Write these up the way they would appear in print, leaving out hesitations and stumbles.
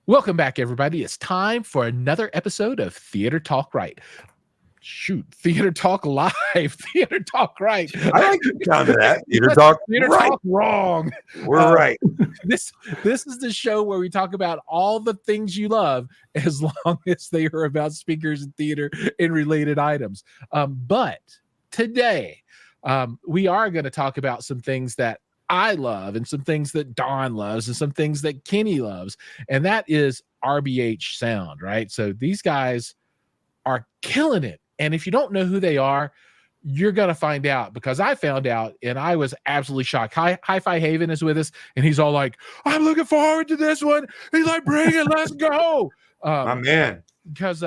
Welcome back, everybody. It's time for another episode of Theater Talk Right. Theater Talk Live, Theater Talk Right. I like the sound of that. Theater Talk Right. Talk Wrong. We're right. This is the show where we talk about all the things you love, as long as they are about speakers and theater and related items. But today, we are going to talk about some things that I love and some things that Don loves and some things that Kenny loves. And that is RBH sound, right? So these guys are killing it. And if you don't know who they are, you're going to find out, because I found out and I was absolutely shocked. Hi-Fi Haven is with us and he's all like, I'm looking forward to this one. He's like, bring it, let's go. My man. Because,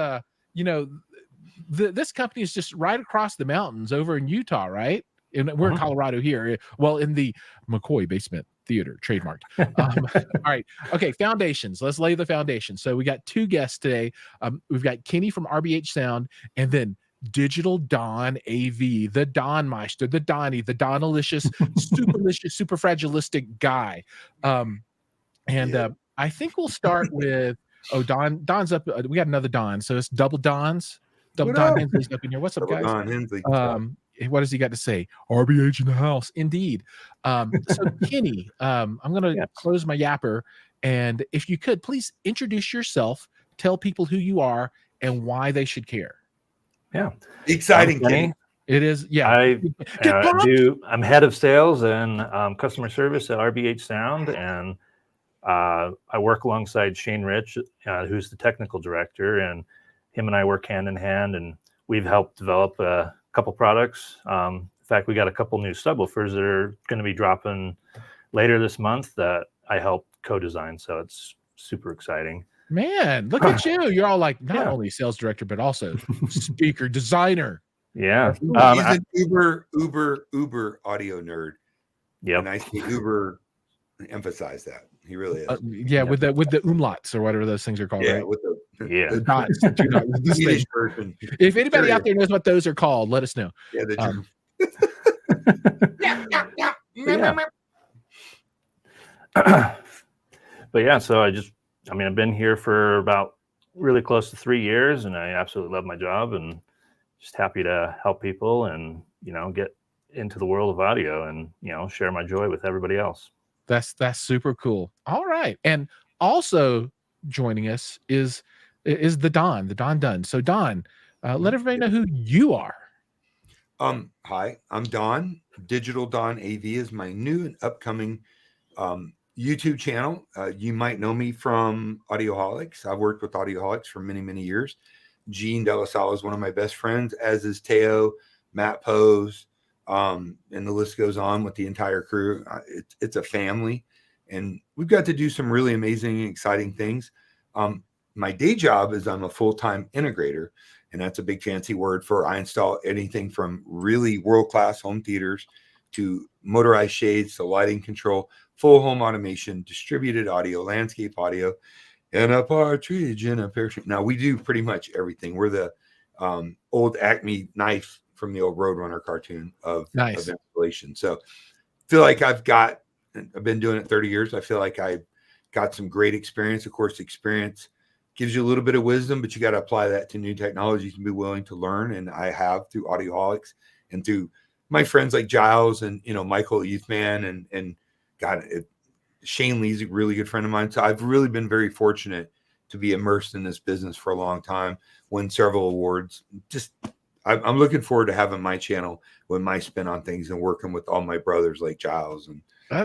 this company is just right across the mountains over in Utah, right? And we're in Colorado here. Well, in the McCoy Basement Theater, trademarked. All right. Okay. Foundations. Let's lay the foundation. So we got two guests today. We've got Kenny from RBH Sound, and then Digital Don AV, the Don Meister, the Donnie, the Donalicious, superlicious, super fragilistic guy. I think we'll start with, Don's up. We got another Don. So it's double Dons. Double Don Hensley's up in here. What's up, guys? Don Hensley. What has he got to say? RBH in the house, indeed. So Kenny, I'm going to close my yapper, and if you could, please introduce yourself, tell people who you are and why they should care. Yeah, exciting, Kenny. It is. Yeah, I'm head of sales and customer service at RBH Sound, and I work alongside Shane Rich, who's the technical director, and him and I work hand in hand, and we've helped develop a couple products. In fact, we got a couple new subwoofers that are going to be dropping later this month that I helped co-design. So it's super exciting. Man, look at you. You're all like, not only sales director, but also speaker designer. Yeah. He's an uber audio nerd. Yeah. And I see uber emphasize that. He really is. With the umlauts or whatever those things are called. Right? With the dots. The Swedish version. If anybody out there knows what those are called, let us know. Yeah, But yeah, so I've been here for about really close to 3 years, and I absolutely love my job and just happy to help people and, get into the world of audio and, share my joy with everybody else. That's super cool. All right. And also joining us is the Don Dunn. So Don, let everybody know who you are. Hi, I'm Don. Digital Don AV is my new and upcoming YouTube channel. You might know me from Audioholics. I've worked with Audioholics for many, many years. Gene Delasala is one of my best friends, as is Teo, Matt Pose, and the list goes on with the entire crew. It's a family, and we've got to do some really amazing and exciting things. My day job is I'm a full-time integrator, and that's a big fancy word for I install anything from really world-class home theaters to motorized shades to lighting control, full home automation, distributed audio, landscape audio, and a partridge in a pear tree. Now, we do pretty much everything. We're the old Acme knife from the old Roadrunner cartoon of installation. So I feel like I've been doing it 30 years. I feel like I got some great experience. Of course, experience gives you a little bit of wisdom, but you got to apply that to new technologies and be willing to learn. And I have through Audioholics and through my friends like Giles and, Michael Youthman and Shane Lee's a really good friend of mine. So I've really been very fortunate to be immersed in this business for a long time, win several awards. I'm looking forward to having my channel with my spin on things and working with all my brothers like Giles. And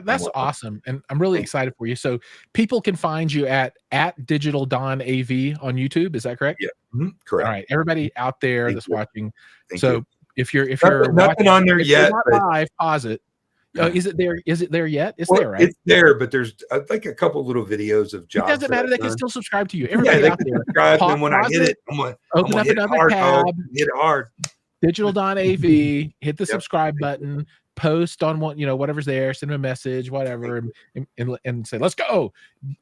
that's awesome. And I'm really excited for you. So people can find you at Digital Don AV on YouTube. Is that correct? Yeah. Correct. All right. Everybody out there that's watching. Thank you. if you're nothing watching, on there yet, not live, pause it. Is it there? Is it there yet? It's there, right? It's there, but there's like a couple little videos of jobs. It doesn't matter. They can still subscribe to you. Everybody out there. Subscribe, and when I hit it, open up another tab. Hit it hard. Digital Don AV. Hit the subscribe button. Post on whatever's there. Send them a message, whatever, and say, "Let's go."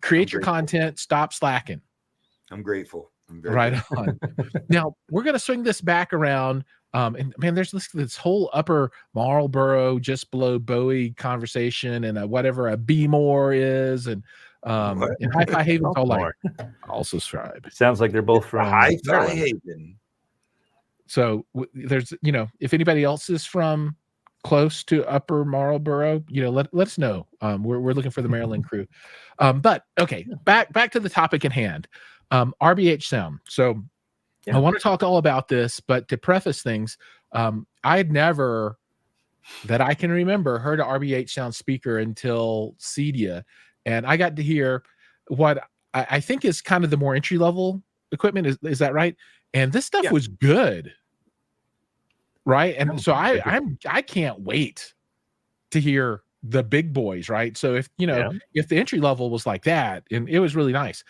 Create your content. Stop slacking. I'm grateful. Right on. Now we're gonna swing this back around. And man, there's this whole upper Marlboro, just below Bowie conversation, and whatever a B more is, and What? And Hi-Fi Haven's all like, Baltimore. I'll subscribe. Sounds like they're both from Hi-Fi Maryland. Haven. So there's, if anybody else is from close to Upper Marlboro, let us know. We're looking for the Maryland crew. But okay, back to the topic at hand. RBH sound. So I want to talk all about this, but to preface things, I had never, that I can remember, heard an RBH sound speaker until Cedia, and I got to hear what I think is kind of the more entry level equipment. Is that right? And this stuff was good, right? And so I can't wait to hear the big boys, right? So if if the entry level was like that, and it was really nice.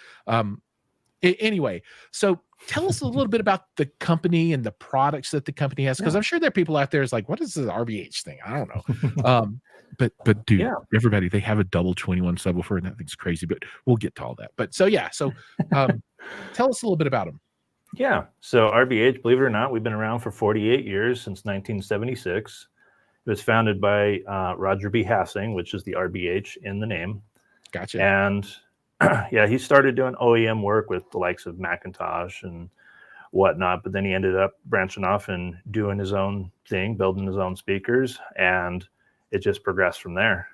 Anyway, so tell us a little bit about the company and the products that the company has, because I'm sure there are people out there is like, what is the RBH thing? I don't know. But dude, everybody, they have a double 21 subwoofer, and that thing's crazy, but we'll get to all that. But so tell us a little bit about them. Yeah. So RBH, believe it or not, we've been around for 48 years, since 1976. It was founded by Roger B. Hassing, which is the RBH in the name. Gotcha. And he started doing OEM work with the likes of Macintosh and whatnot, but then he ended up branching off and doing his own thing, building his own speakers, and it just progressed from there.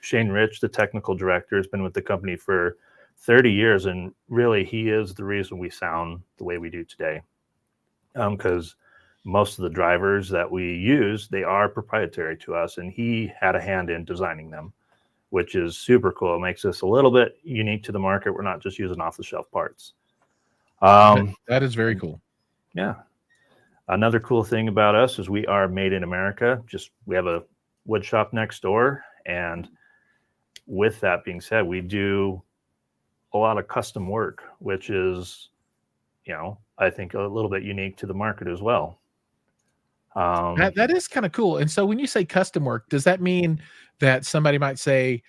Shane Rich, the technical director, has been with the company for 30 years, and really he is the reason we sound the way we do today. Because most of the drivers that we use, they are proprietary to us, and he had a hand in designing them, which is super cool. It makes us a little bit unique to the market. We're not just using off-the-shelf parts. That is very cool. Yeah. Another cool thing about us is we are made in America. We have a wood shop next door. And with that being said, we do a lot of custom work, which is, I think a little bit unique to the market as well. That is kind of cool. And so when you say custom work, does that mean that somebody might say,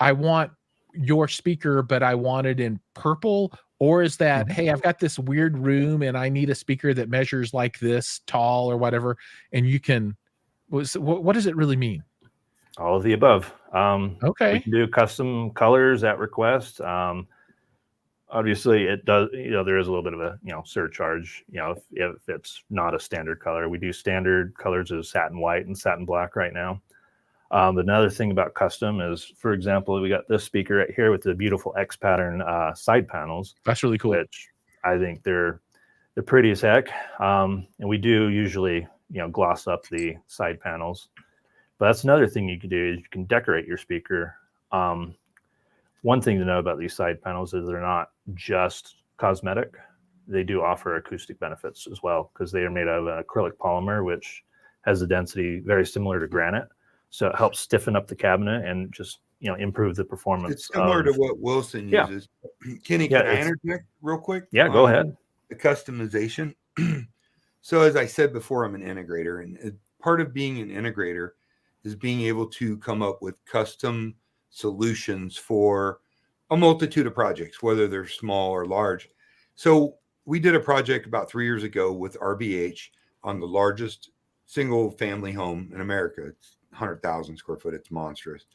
I want your speaker, but I want it in purple? Or is that, hey, I've got this weird room and I need a speaker that measures like this tall or whatever, and you can, what does it really mean? All of the above. Okay. We can do custom colors at request. Obviously it does, there is a little bit of a, surcharge, if it's not a standard color. We do standard colors as satin white and satin black right now. But another thing about custom is, for example, we got this speaker right here with the beautiful X pattern side panels. That's really cool. Which I think they're pretty as heck. And we do usually, gloss up the side panels. But that's another thing you can do is you can decorate your speaker. One thing to know about these side panels is they're not just cosmetic. They do offer acoustic benefits as well, because they are made out of an acrylic polymer, which has a density very similar to granite. So it helps stiffen up the cabinet and just, improve the performance. It's similar to what Wilson uses. Kenny, can I interject real quick? Yeah, go ahead. The customization. So as I said before, I'm an integrator, and part of being an integrator is being able to come up with custom solutions for a multitude of projects, whether they're small or large. So we did a project about 3 years ago with RBH on the largest single family home in America. It's 100,000 square foot. It's monstrous.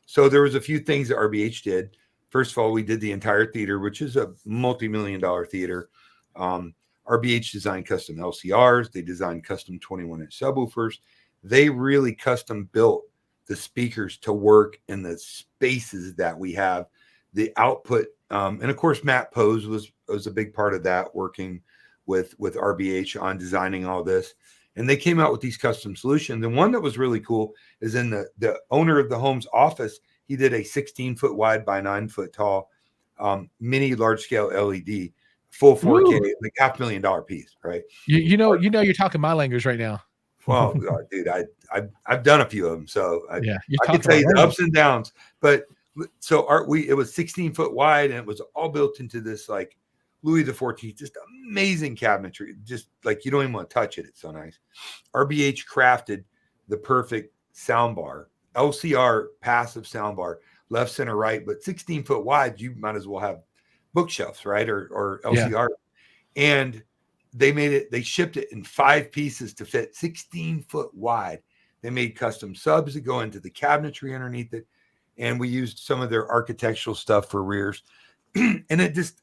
So there was a few things that RBH did. First of all, we did the entire theater, which is a multi-million-dollar theater. RBH designed custom LCRs. They designed custom 21-inch subwoofers. They really custom built the speakers to work in the spaces that we have. The output, and of course, Matt Pose was a big part of that, working with RBH on designing all this. And they came out with these custom solutions. And one that was really cool is in the owner of the home's office. He did a 16-foot wide by 9-foot tall mini large scale LED, full 4K, like $500,000 piece, right? You know, you're talking my language right now. Well, dude, I've done a few of them, so I can tell you the ups and downs. But so it was 16-foot wide, and it was all built into this like Louis XIV, just amazing cabinetry. Just like you don't even want to touch it. It's so nice. RBH crafted the perfect sound bar, LCR passive sound bar, left, center, right, but 16-foot wide. You might as well have bookshelves, right? Or LCR. Yeah. And they shipped it in 5 pieces to fit 16-foot wide. They made custom subs that go into the cabinetry underneath it. and we used some of their architectural stuff for rears. And it just,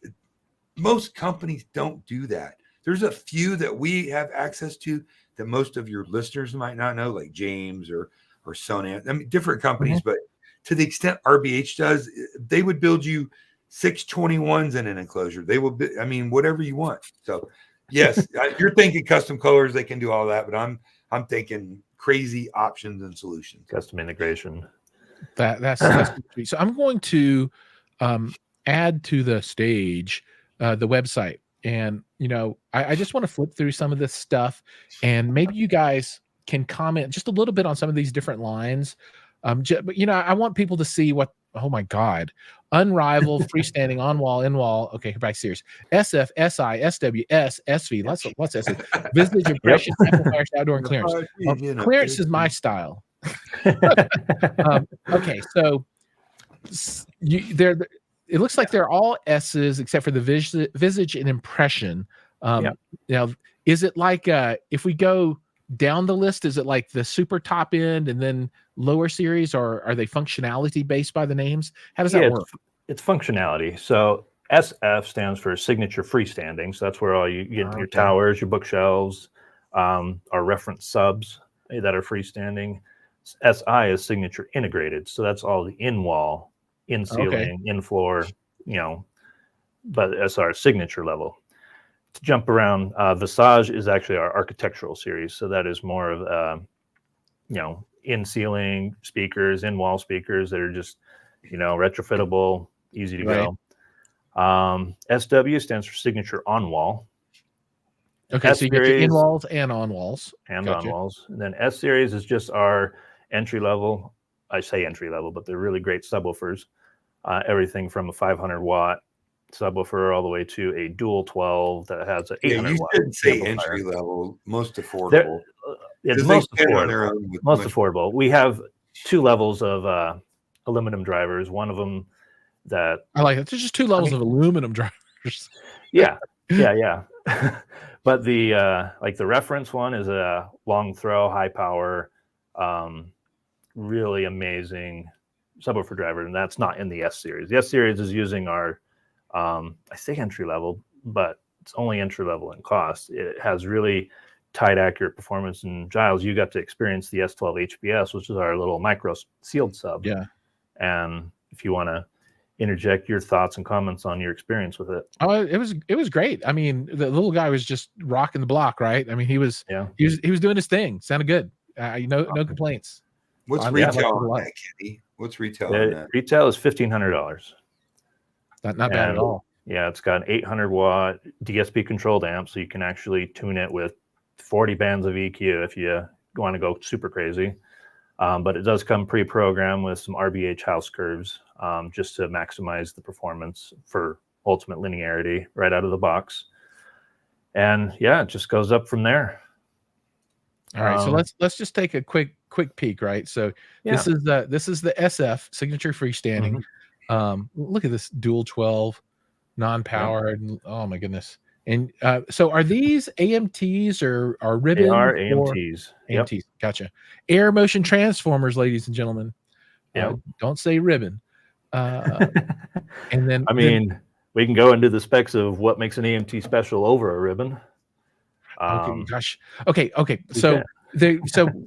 most companies don't do that. There's a few that we have access to that most of your listeners might not know, like James or Sonan. I mean, different companies, but to the extent RBH does, they would build you 621s in an enclosure. They will I mean, whatever you want. So yes, you're thinking custom colors, they can do all that, but I'm thinking crazy options and solutions. Custom integration. That's so I'm going to add to the stage the website, and I just want to flip through some of this stuff, and maybe you guys can comment just a little bit on some of these different lines. But I want people to see what, oh my God, unrivaled freestanding on wall, in wall. Okay, back serious. SF, SI, SW, SV. Let's SV. Visage, impression, amplifiers, outdoor, and clearance. Clearance is my style. Okay, so it looks like they're all S's except for the visage and impression. Is it like if we go down the list, is it like the super top end and then lower series, or are they functionality based by the names? How does that work? It's functionality. So SF stands for signature freestanding. So that's where all you get your towers, your bookshelves, our reference subs that are freestanding. SI is signature integrated. So that's all the in-wall, in-ceiling, in-floor, but that's our signature level. To jump around, Visage is actually our architectural series. So that is more of, in-ceiling speakers, in-wall speakers that are just, retrofittable, easy to go. SW stands for signature on-wall. Okay, so you get your in-walls and on-walls. And on-walls. And then S-series is just our entry-level. I say entry-level, but they're really great subwoofers. Everything from a 500-watt subwoofer all the way to a dual 12 that has an 800 watt. You shouldn't say entry level, most affordable. It's most affordable. Most affordable. We have two levels of aluminum drivers. One of them that I like it. There's just two levels of aluminum drivers. Yeah. But the the reference one is a long throw, high power, really amazing subwoofer driver, and that's not in the S series. The S series is using our I say entry level, but it's only entry level in cost. It has really tight, accurate performance. And Giles, you got to experience the S12 HBS, which is our little micro sealed sub. Yeah. And if you want to interject your thoughts and comments on your experience with it. Oh, it was great. I mean, the little guy was just rocking the block, right? I mean, he was doing his thing. Sounded good. No complaints. What's retail on that, Kenny? What's retail on that? Retail is $1,500. Not bad at all. Yeah, it's got an 800 watt DSP controlled amp, so you can actually tune it with 40 bands of EQ if you want to go super crazy. But it does come pre-programmed with some RBH house curves just to maximize the performance for ultimate linearity right out of the box. And yeah, it just goes up from there. All right, so let's just take a quick peek, right? So this is the SF signature freestanding. Look at this dual 12 non-powered. Oh my goodness. And so are these AMTs or ribbon? They are AMTs. AMTs. Gotcha. Air motion transformers, ladies and gentlemen. Don't say ribbon. And then we can go into the specs of what makes an AMT special over a ribbon. Okay. So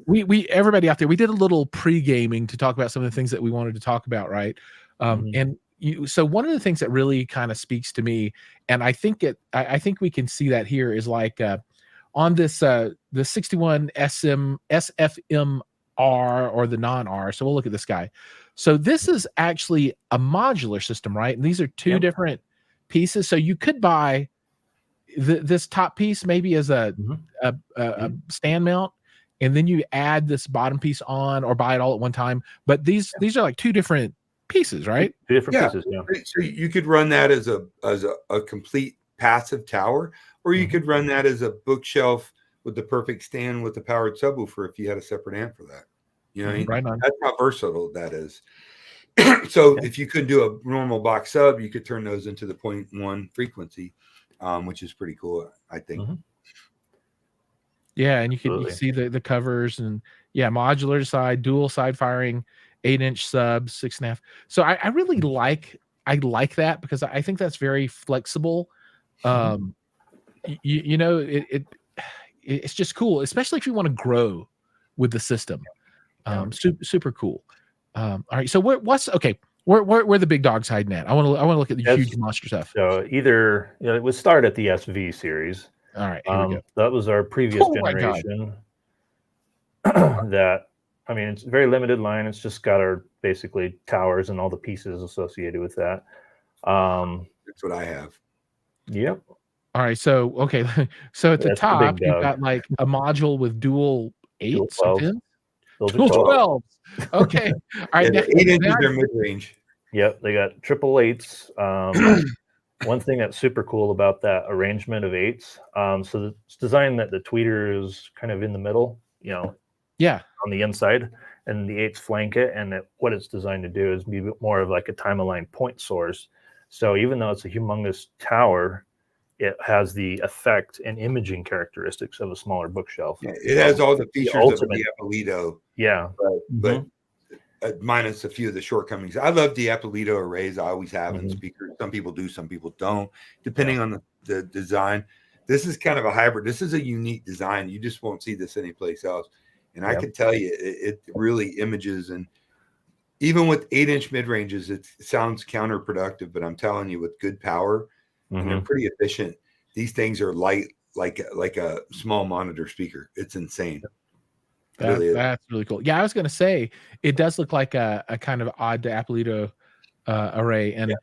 we everybody out there, we did a little pre-gaming to talk about some of the things that we wanted to talk about, right? So one of the things that really kind of speaks to me, and I think we can see that here, is like on this the 61 SFMR or the non-R. So we'll look at this guy. So this is actually a modular system, right? And these are two different pieces. So you could buy this top piece maybe as a stand mount, and then you add this bottom piece on, or buy it all at one time. But these are like two different pieces, right? Two different pieces. Yeah. So you could run that as a complete passive tower, or you could run that as a bookshelf with the perfect stand with the powered subwoofer if you had a separate amp for that. Right on. That's how versatile that is. So if you could do a normal box sub, you could turn those into the 0.1 frequency, which is pretty cool, I think. Yeah, and you see the covers, and modular side, dual side firing, 8-inch subs, 6.5. So I really like that because I think that's very flexible. You know, it's just cool, especially if you want to grow with the system. Super cool. All right, so where the big dogs hiding at? I want to look at the huge monster stuff. So either it would start at the SV series. All right, here we go. That was our previous generation. That, I mean, it's a very limited line. It's just got our basically towers and all the pieces associated with that. That's what I have. Yep. All right, so okay, so at the top you've got like a module with dual 8s, 10s. Those dual 12s. Okay. All right. Yeah, 8 inches are mid range. Yep, they got triple 8s. One thing that's super cool about that arrangement of 8s, so it's designed that the tweeter is kind of in the middle, you know, on the inside, and the 8s flank it. And what it's designed to do is be more of like a time-aligned point source. So even though it's a humongous tower, it has the effect and imaging characteristics of a smaller bookshelf. Yeah, it has all the features of the Ippolito. Yeah. But minus a few of the shortcomings. I love the Ippolito arrays. I always have in speakers. Some people do, some people don't, depending on the design. This is kind of a hybrid. This is a unique design. You just won't see this anyplace else. And I can tell you, it really images. And even with 8-inch mid-ranges, it sounds counterproductive, but I'm telling you, with good power, and they're pretty efficient, these things are light like a small monitor speaker. It's insane. That's really cool. Yeah, I was going to say it does look like a kind of odd to Ippolito array, and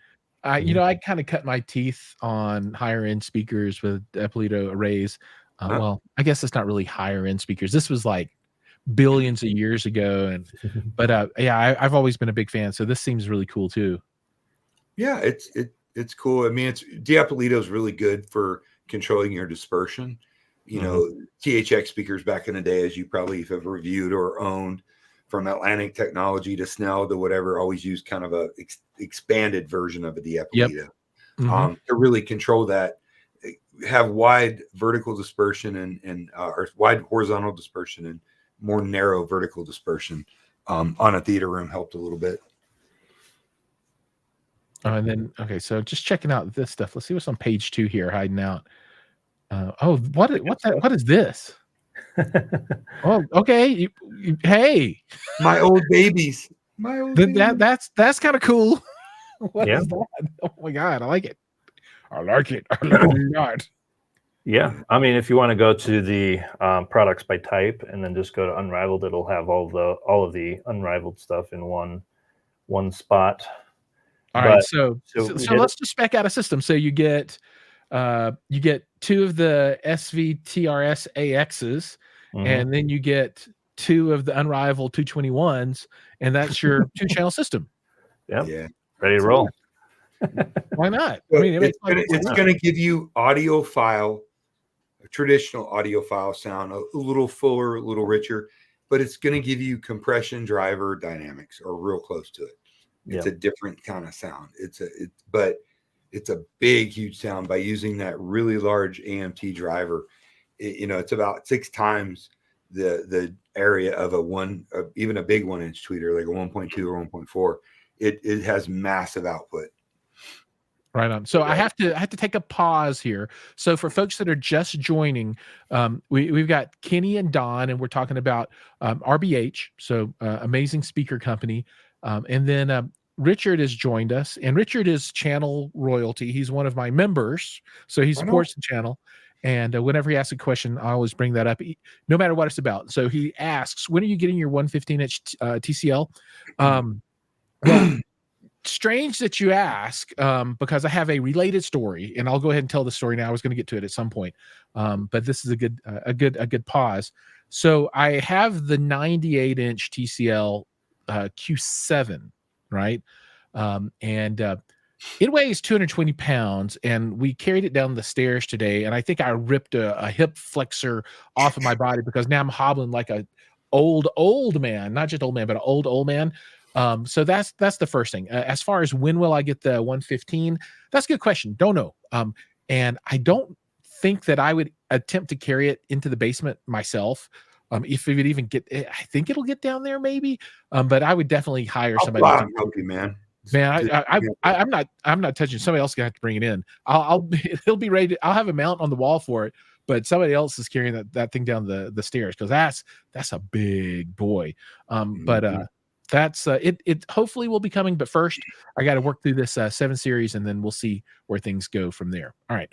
you know, I kind of cut my teeth on higher end speakers with Ippolito arrays. Well, I guess it's not really higher end speakers. This was like billions of years ago, and but yeah, I've always been a big fan. So this seems really cool too. Yeah, it's cool. I mean, the Ippolito is really good for controlling your dispersion. You know, THX speakers back in the day, as you probably have reviewed or owned, from Atlantic Technology to Snell to whatever, always used kind of a expanded version of the Ippolito to really control that, have wide vertical dispersion and or wide horizontal dispersion and more narrow vertical dispersion on a theater room helped a little bit. And then, okay, so just checking out this stuff. Let's see what's on page 2 here, hiding out. What is this? Oh, okay. Hey, my old babies. That's kind of cool. What is that? Oh my God, I like it. I like it a lot. Yeah, I mean, if you want to go to the products by type and then just go to Unrivaled, it'll have all of the Unrivaled stuff in one spot. All right, so let's just spec out a system. So you get 2 of the SVTRS AXs, and then you get 2 of the Unrivaled 221s, and that's your 2-channel system. Yeah, ready to roll. Why not? I mean, it's going to give you a traditional audiophile sound, a little fuller, a little richer, but it's going to give you compression, driver, dynamics, or real close to it. It's a different kind of sound. But it's a big, huge sound by using that really large AMT driver. It's about 6 times the area of even a big 1-inch tweeter, like a 1.2 or 1.4. It has massive output. Right on. So I have to take a pause here. So for folks that are just joining, we've got Kenny and Don, and we're talking about RBH, so amazing speaker company. And then Richard has joined us, and Richard is channel royalty. He's one of my members, so he supports the channel. And whenever he asks a question, I always bring that up, no matter what it's about. So he asks, when are you getting your 115-inch TCL? Well, strange that you ask, because I have a related story, and I'll go ahead and tell the story now. I was going to get to it at some point, but this is a good pause. So I have the 98-inch TCL Q7, right? And it weighs 220 pounds, and we carried it down the stairs today, and I think I ripped a hip flexor off of my body because now I'm hobbling like a old man, not just old man, but an old man. So that's the first thing. As far as when will I get the 115, that's a good question. Don't know. And I don't think that I would attempt to carry it into the basement myself. If it would even get, I think it'll get down there maybe. But I would definitely hire I'll somebody. fly and help you, man. Man, I'm not touching. Somebody else gonna have to bring it in. It'll be ready. I'll have a mount on the wall for it, but somebody else is carrying that thing down the stairs because that's a big boy. But that's it hopefully will be coming. But first, I got to work through this 7 series, and then we'll see where things go from there. All right.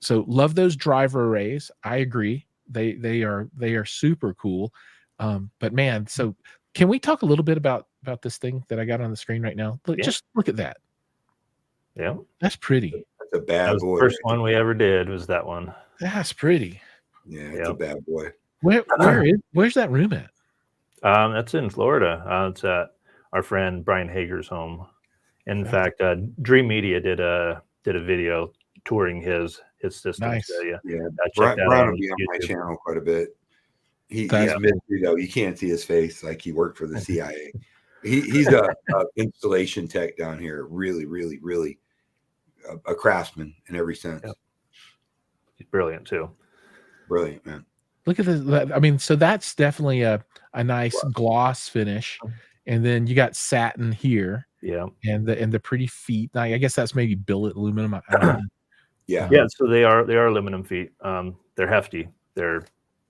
So love those driver arrays. I agree. They are super cool. But man, so can we talk a little bit about this thing that I got on the screen right now? Look, just look at that. Yeah, that's pretty. That's a bad boy. The first one we ever did was that one. That's pretty. Yeah, it's a bad boy. Where's that room at? That's in Florida. It's at our friend Brian Hager's home. In fact, Dream Media did a video touring his system. Nice. So, Yeah, check that Brian out will be on my YouTube. channel quite a bit. He's mystery though. You can't see his face like he worked for the CIA. He's a installation tech down here. Really, really, really a craftsman in every sense. Yep. He's brilliant too. Brilliant, man. Look at this. I mean, so that's definitely a nice gloss finish, and then you got satin here. Yeah, and the pretty feet. I guess that's maybe billet aluminum. I don't know. Yeah. So they are aluminum feet. They're hefty. They're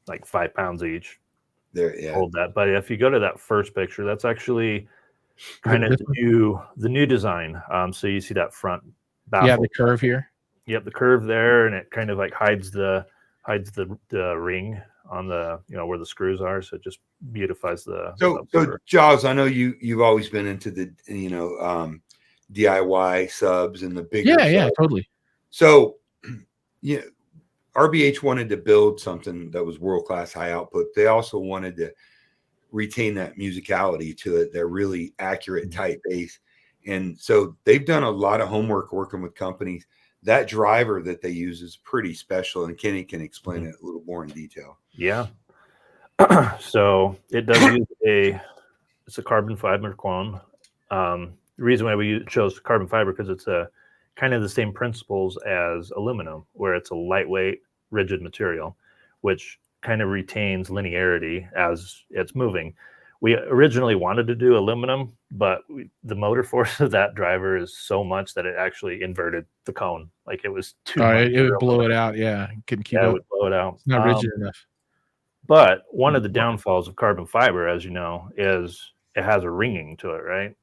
like 5 pounds each. Hold that. But if you go to that first picture, that's actually kind of the new design. So you see that front baffle. Yeah, the curve here. Yep, the curve there, and it kind of like hides the ring on the where the screws are. So it just beautifies the. So Jaws, I know you've always been into the DIY subs and the bigger. Yeah, totally. So RBH wanted to build something that was world-class, high output. They also wanted to retain that musicality to it, that really accurate, tight bass. And so they've done a lot of homework working with companies. That driver that they use is pretty special, and Kenny can explain it a little more in detail. Yeah. So it does use it's a carbon fiber clone. The reason why we chose carbon fiber because it's a kind of the same principles as aluminum, where it's a lightweight, rigid material, which kind of retains linearity as it's moving. We originally wanted to do aluminum, but the motor force of that driver is so much that it actually inverted the cone. Like it was too much. It would blow it out. Yeah, couldn't keep up. It would blow it out. It's not rigid enough. But one of the downfalls of carbon fiber, as you know, is it has a ringing to it, right?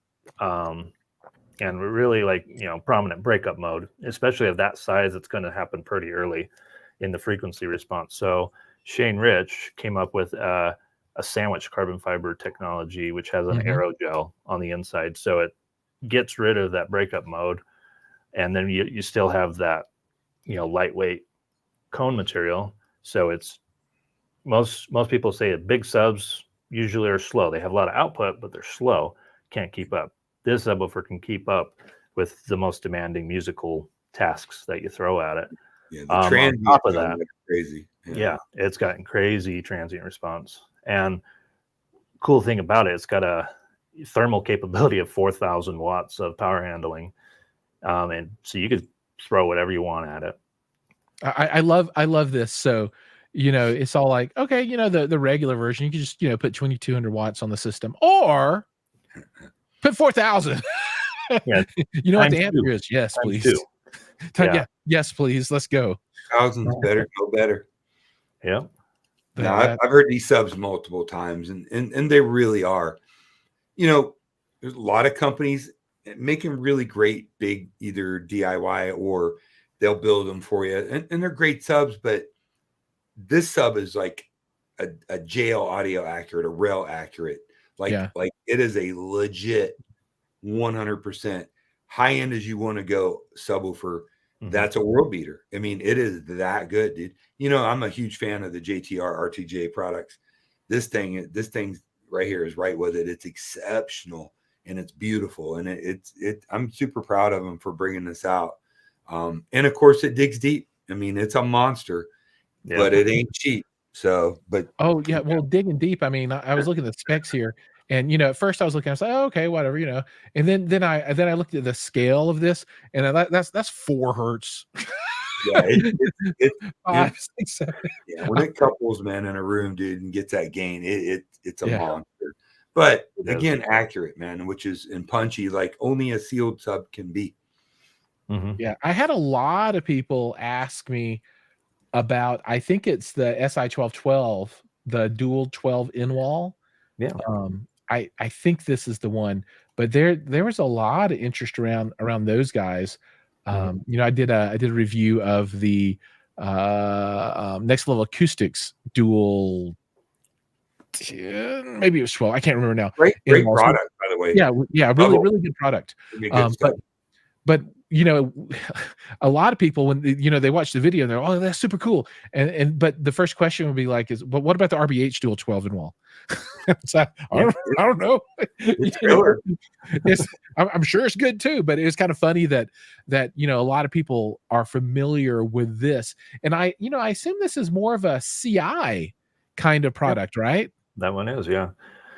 And we're really prominent breakup mode, especially of that size, it's going to happen pretty early in the frequency response. So Shane Rich came up with a sandwich carbon fiber technology, which has an aerogel on the inside. So it gets rid of that breakup mode. And then you still have that, lightweight cone material. So it's most people say big subs usually are slow. They have a lot of output, but they're slow, can't keep up. This subwoofer can keep up with the most demanding musical tasks that you throw at it. Yeah, the transient on top of that, crazy. Yeah, it's gotten crazy transient response. And cool thing about it, it's got a thermal capability of 4,000 watts of power handling, and so you could throw whatever you want at it. I love this. So it's all like, okay, the regular version, you can just put 2,200 watts on the system, or put 4,000. Yeah, what the answer is? Yes, please. Yes, please. Let's go. 1,000's better, go better. Yeah. Now, I've heard these subs multiple times, and they really are. There's a lot of companies making really great big either DIY or they'll build them for you, and they're great subs. But this sub is like a jail audio accurate, a rail accurate. Like it is a legit 100% high end as you want to go subwoofer. That's a world beater. I mean, it is that good, dude. I'm a huge fan of the JTR RTJ products. This thing right here is right with it. It's exceptional and it's beautiful. And I'm super proud of them for bringing this out. And of course it digs deep. I mean, it's a monster, but it ain't cheap. So, but well, digging deep. I mean, I was looking at the specs here. And at first I was looking, I was like, oh, okay, whatever, and then I looked at the scale of this, and that's 4 hertz. Yeah, it's 5, 6, 7. yeah. When it couples, man, in a room, dude, and gets that gain, it's a Yeah. monster. But It is. again, accurate, man, which is and punchy, like only a sealed sub can be. Mhm. Yeah, I had a lot of people ask me about, I think it's the SI 1212, the dual 12 in wall. Yeah. I think this is the one, but there was a lot of interest around those guys. You know, I did a review of the Next Level Acoustics dual 10, maybe it was 12. I can't remember now. Great In walls. product, by the way. Yeah, really good product. Really good stuff. But you know, a lot of people when they watch the video, they're oh that's super cool, and but the first question would be like, but what about the RBH dual 12 in wall? So, I don't know. It's You know, killer. I'm sure it's good too, but it's kind of funny that a lot of people are familiar with this, and I assume this is more of a CI kind of product, right? That one is, yeah.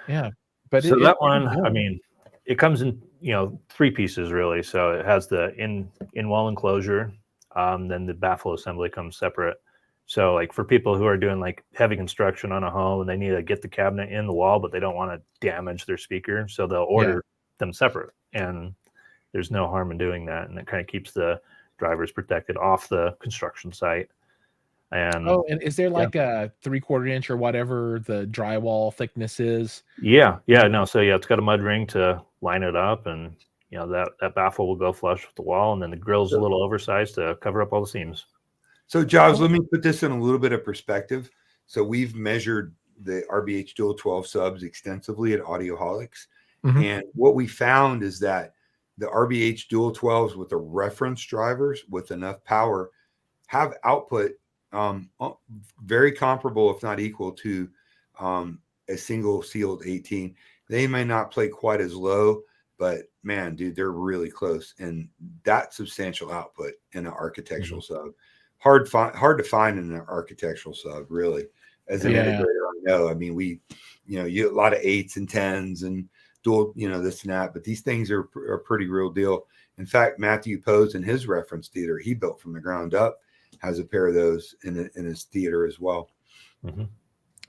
Yeah, but So that one, I mean, it comes in 3 pieces really. So it has the in wall enclosure, then the baffle assembly comes separate. So like for people who are doing like heavy construction on a home and they need to get the cabinet in the wall, but they don't want to damage their speaker, so they'll order them separate, and there's no harm in doing that, and it kind of keeps the drivers protected off the construction site. And and is there like a 3/4 inch or whatever the drywall thickness is? no, so it's got a mud ring to line it up, and that baffle will go flush with the wall, and then the grill's a little oversized to cover up all the seams. So, Giles, let me put this in a little bit of perspective. So, we've measured the RBH Dual 12 subs extensively at Audioholics. And what we found is that the RBH Dual 12s with the reference drivers with enough power have output very comparable, if not equal, to a single sealed 18. They may not play quite as low, but man, dude, they're really close. And that substantial output in an architectural sub. Hard to find in an architectural sub, really. As an integrator, I know. I mean, you a lot of 8s and 10s and dual, this and that, but these things are a pretty real deal. In fact, Matthew Pose in his reference theater, he built from the ground up, has a pair of those in his theater as well.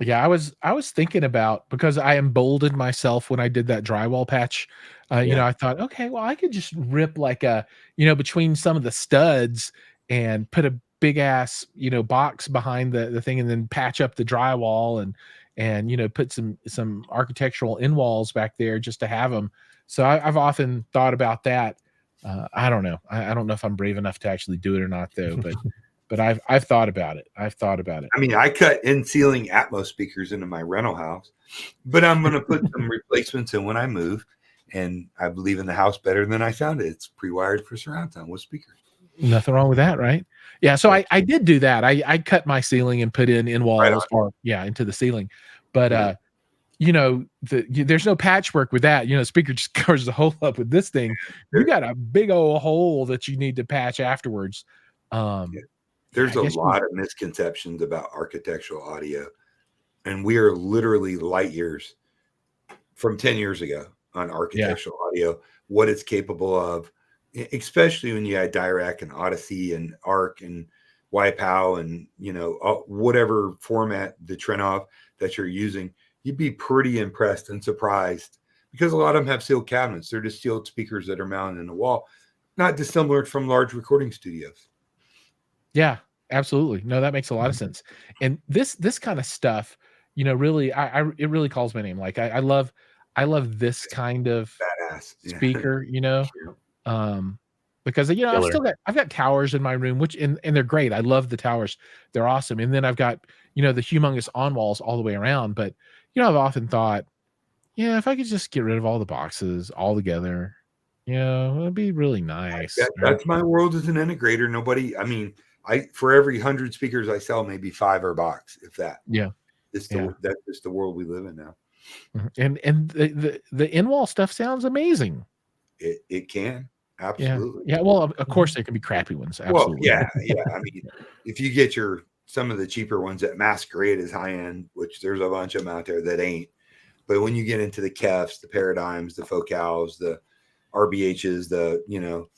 Yeah, I was thinking about, because I emboldened myself when I did that drywall patch. I thought, okay, well, I could just rip like a, between some of the studs and put a big ass, box behind the thing, and then patch up the drywall and put some architectural in walls back there just to have them. So I've often thought about that. I don't know. I don't know if I'm brave enough to actually do it or not, though. But I've thought about it. I mean, I cut in ceiling Atmos speakers into my rental house, but I'm going to put some replacements in when I move. And I believe in the house better than I found it. It's pre-wired for surround sound with speakers. Nothing wrong with that, right? Yeah. So I did do that. I cut my ceiling and put in walls into the ceiling. But there's no patchwork with that. Speaker just covers the hole up. With this thing, you got a big old hole that you need to patch afterwards. There's a lot of misconceptions about architectural audio, and we are literally light years from 10 years ago on architectural audio, what it's capable of, especially when you had Dirac and Odyssey and Arc and YPOW and, whatever format, the Trenov that you're using. You'd be pretty impressed and surprised, because a lot of them have sealed cabinets. They're just sealed speakers that are mounted in the wall, not dissimilar from large recording studios. Yeah, absolutely. No, that makes a lot of sense. And this kind of stuff, really, it really calls my name. Like I love this kind of badass speaker, because I've got towers in my room, and they're great. I love the towers; they're awesome. And then I've got the humongous on walls all the way around. But I've often thought, if I could just get rid of all the boxes altogether, it'd be really nice. That's my world as an integrator. Nobody, I mean, for every 100 speakers I sell, maybe 5 are box, if that. Yeah, that's just the world we live in now. And the in-wall stuff sounds amazing. It can, absolutely. Yeah. Well, of course there can be crappy ones. Absolutely. Well, yeah. I mean, if you get some of the cheaper ones that masquerade as high end, which there's a bunch of them out there that ain't. But when you get into the Kefs, the Paradigms, the Focals, the RBHs, the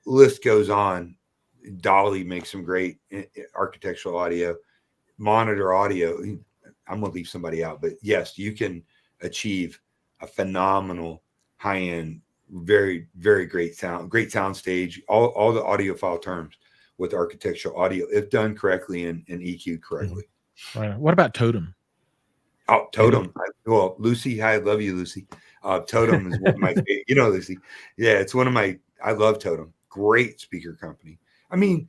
list goes on. Dolly makes some great architectural audio, monitor audio. I'm going to leave somebody out, but yes, you can achieve a phenomenal high-end, very, very great sound stage, all the audiophile terms with architectural audio, if done correctly and EQ'd correctly. Right. What about Totem? Oh, Totem. Well, Lucy, hi, I love you, Lucy. Totem is one of my favorite, Lucy. Yeah, it's one of my, I love Totem. Great speaker company. I mean,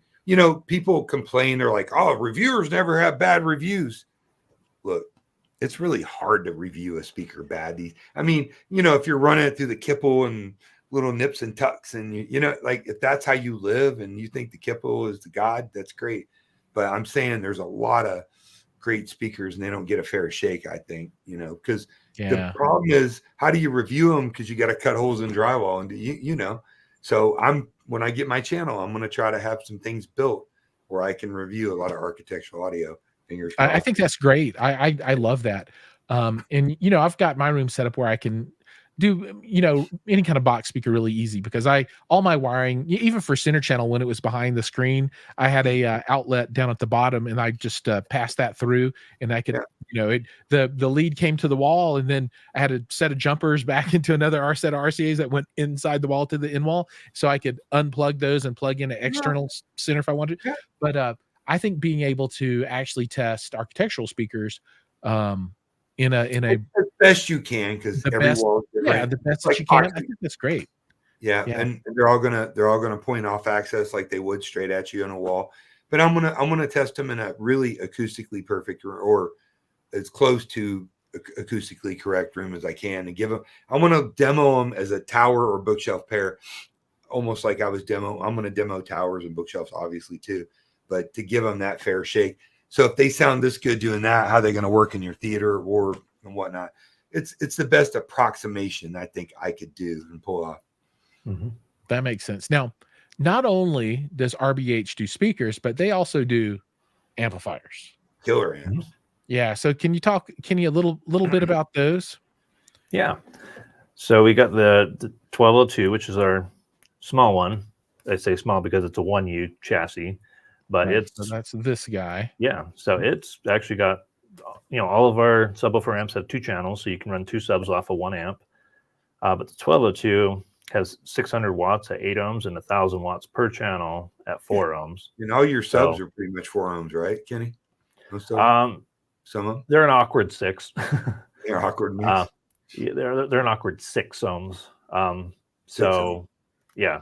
people complain, they're like, oh, reviewers never have bad reviews. Look, it's really hard to review a speaker bad. If you're running it through the Kipple and little nips and tucks, and like if that's how you live and you think the Kipple is the God, that's great. But I'm saying there's a lot of great speakers and they don't get a fair shake, I think, because the problem is, how do you review them? Because you got to cut holes in drywall, and so when I get my channel, I'm going to try to have some things built where I can review a lot of architectural audio. Fingers crossed. I think that's great. I love that. And I've got my room set up where I can do any kind of box speaker really easy, because all my wiring, even for center channel, when it was behind the screen, I had a outlet down at the bottom, and I just passed that through, and I could the lead came to the wall, and then I had a set of jumpers back into another set of RCAs that went inside the wall to the in wall, so I could unplug those and plug in an external center if I wanted. But I think being able to actually test architectural speakers in a as best you can, because every wall is different. the best that you can. I think that's great. Yeah, and they're all gonna point off access like they would straight at you on a wall. But I'm gonna test them in a really acoustically perfect or as close to acoustically correct room as I can, and I want to demo them as a tower or bookshelf pair, almost like I'm going to demo towers and bookshelves obviously too, but to give them that fair shake. So if they sound this good doing that, how are they going to work in your theater or and whatnot? It's the best approximation I think I could do and pull off. Mm-hmm. That makes sense. Now, not only does RBH do speakers, but they also do amplifiers. Killer amps. Mm-hmm. Yeah. So can you talk, Kenny, a little bit about those? Yeah. So we got the 1202, which is our small one. I say small because it's a 1U chassis, but so that's this guy. Yeah. So it's actually got, all of our subwoofer amps have 2 channels, so you can run 2 subs off of 1 amp. But the 1202 has 600 watts at 8 ohms and 1,000 watts per channel at 4 ohms. And all your subs are pretty much 4 ohms, right, Kenny? Some of them? They're an awkward 6. They're awkward mix. They're an awkward 6 ohms. So yeah,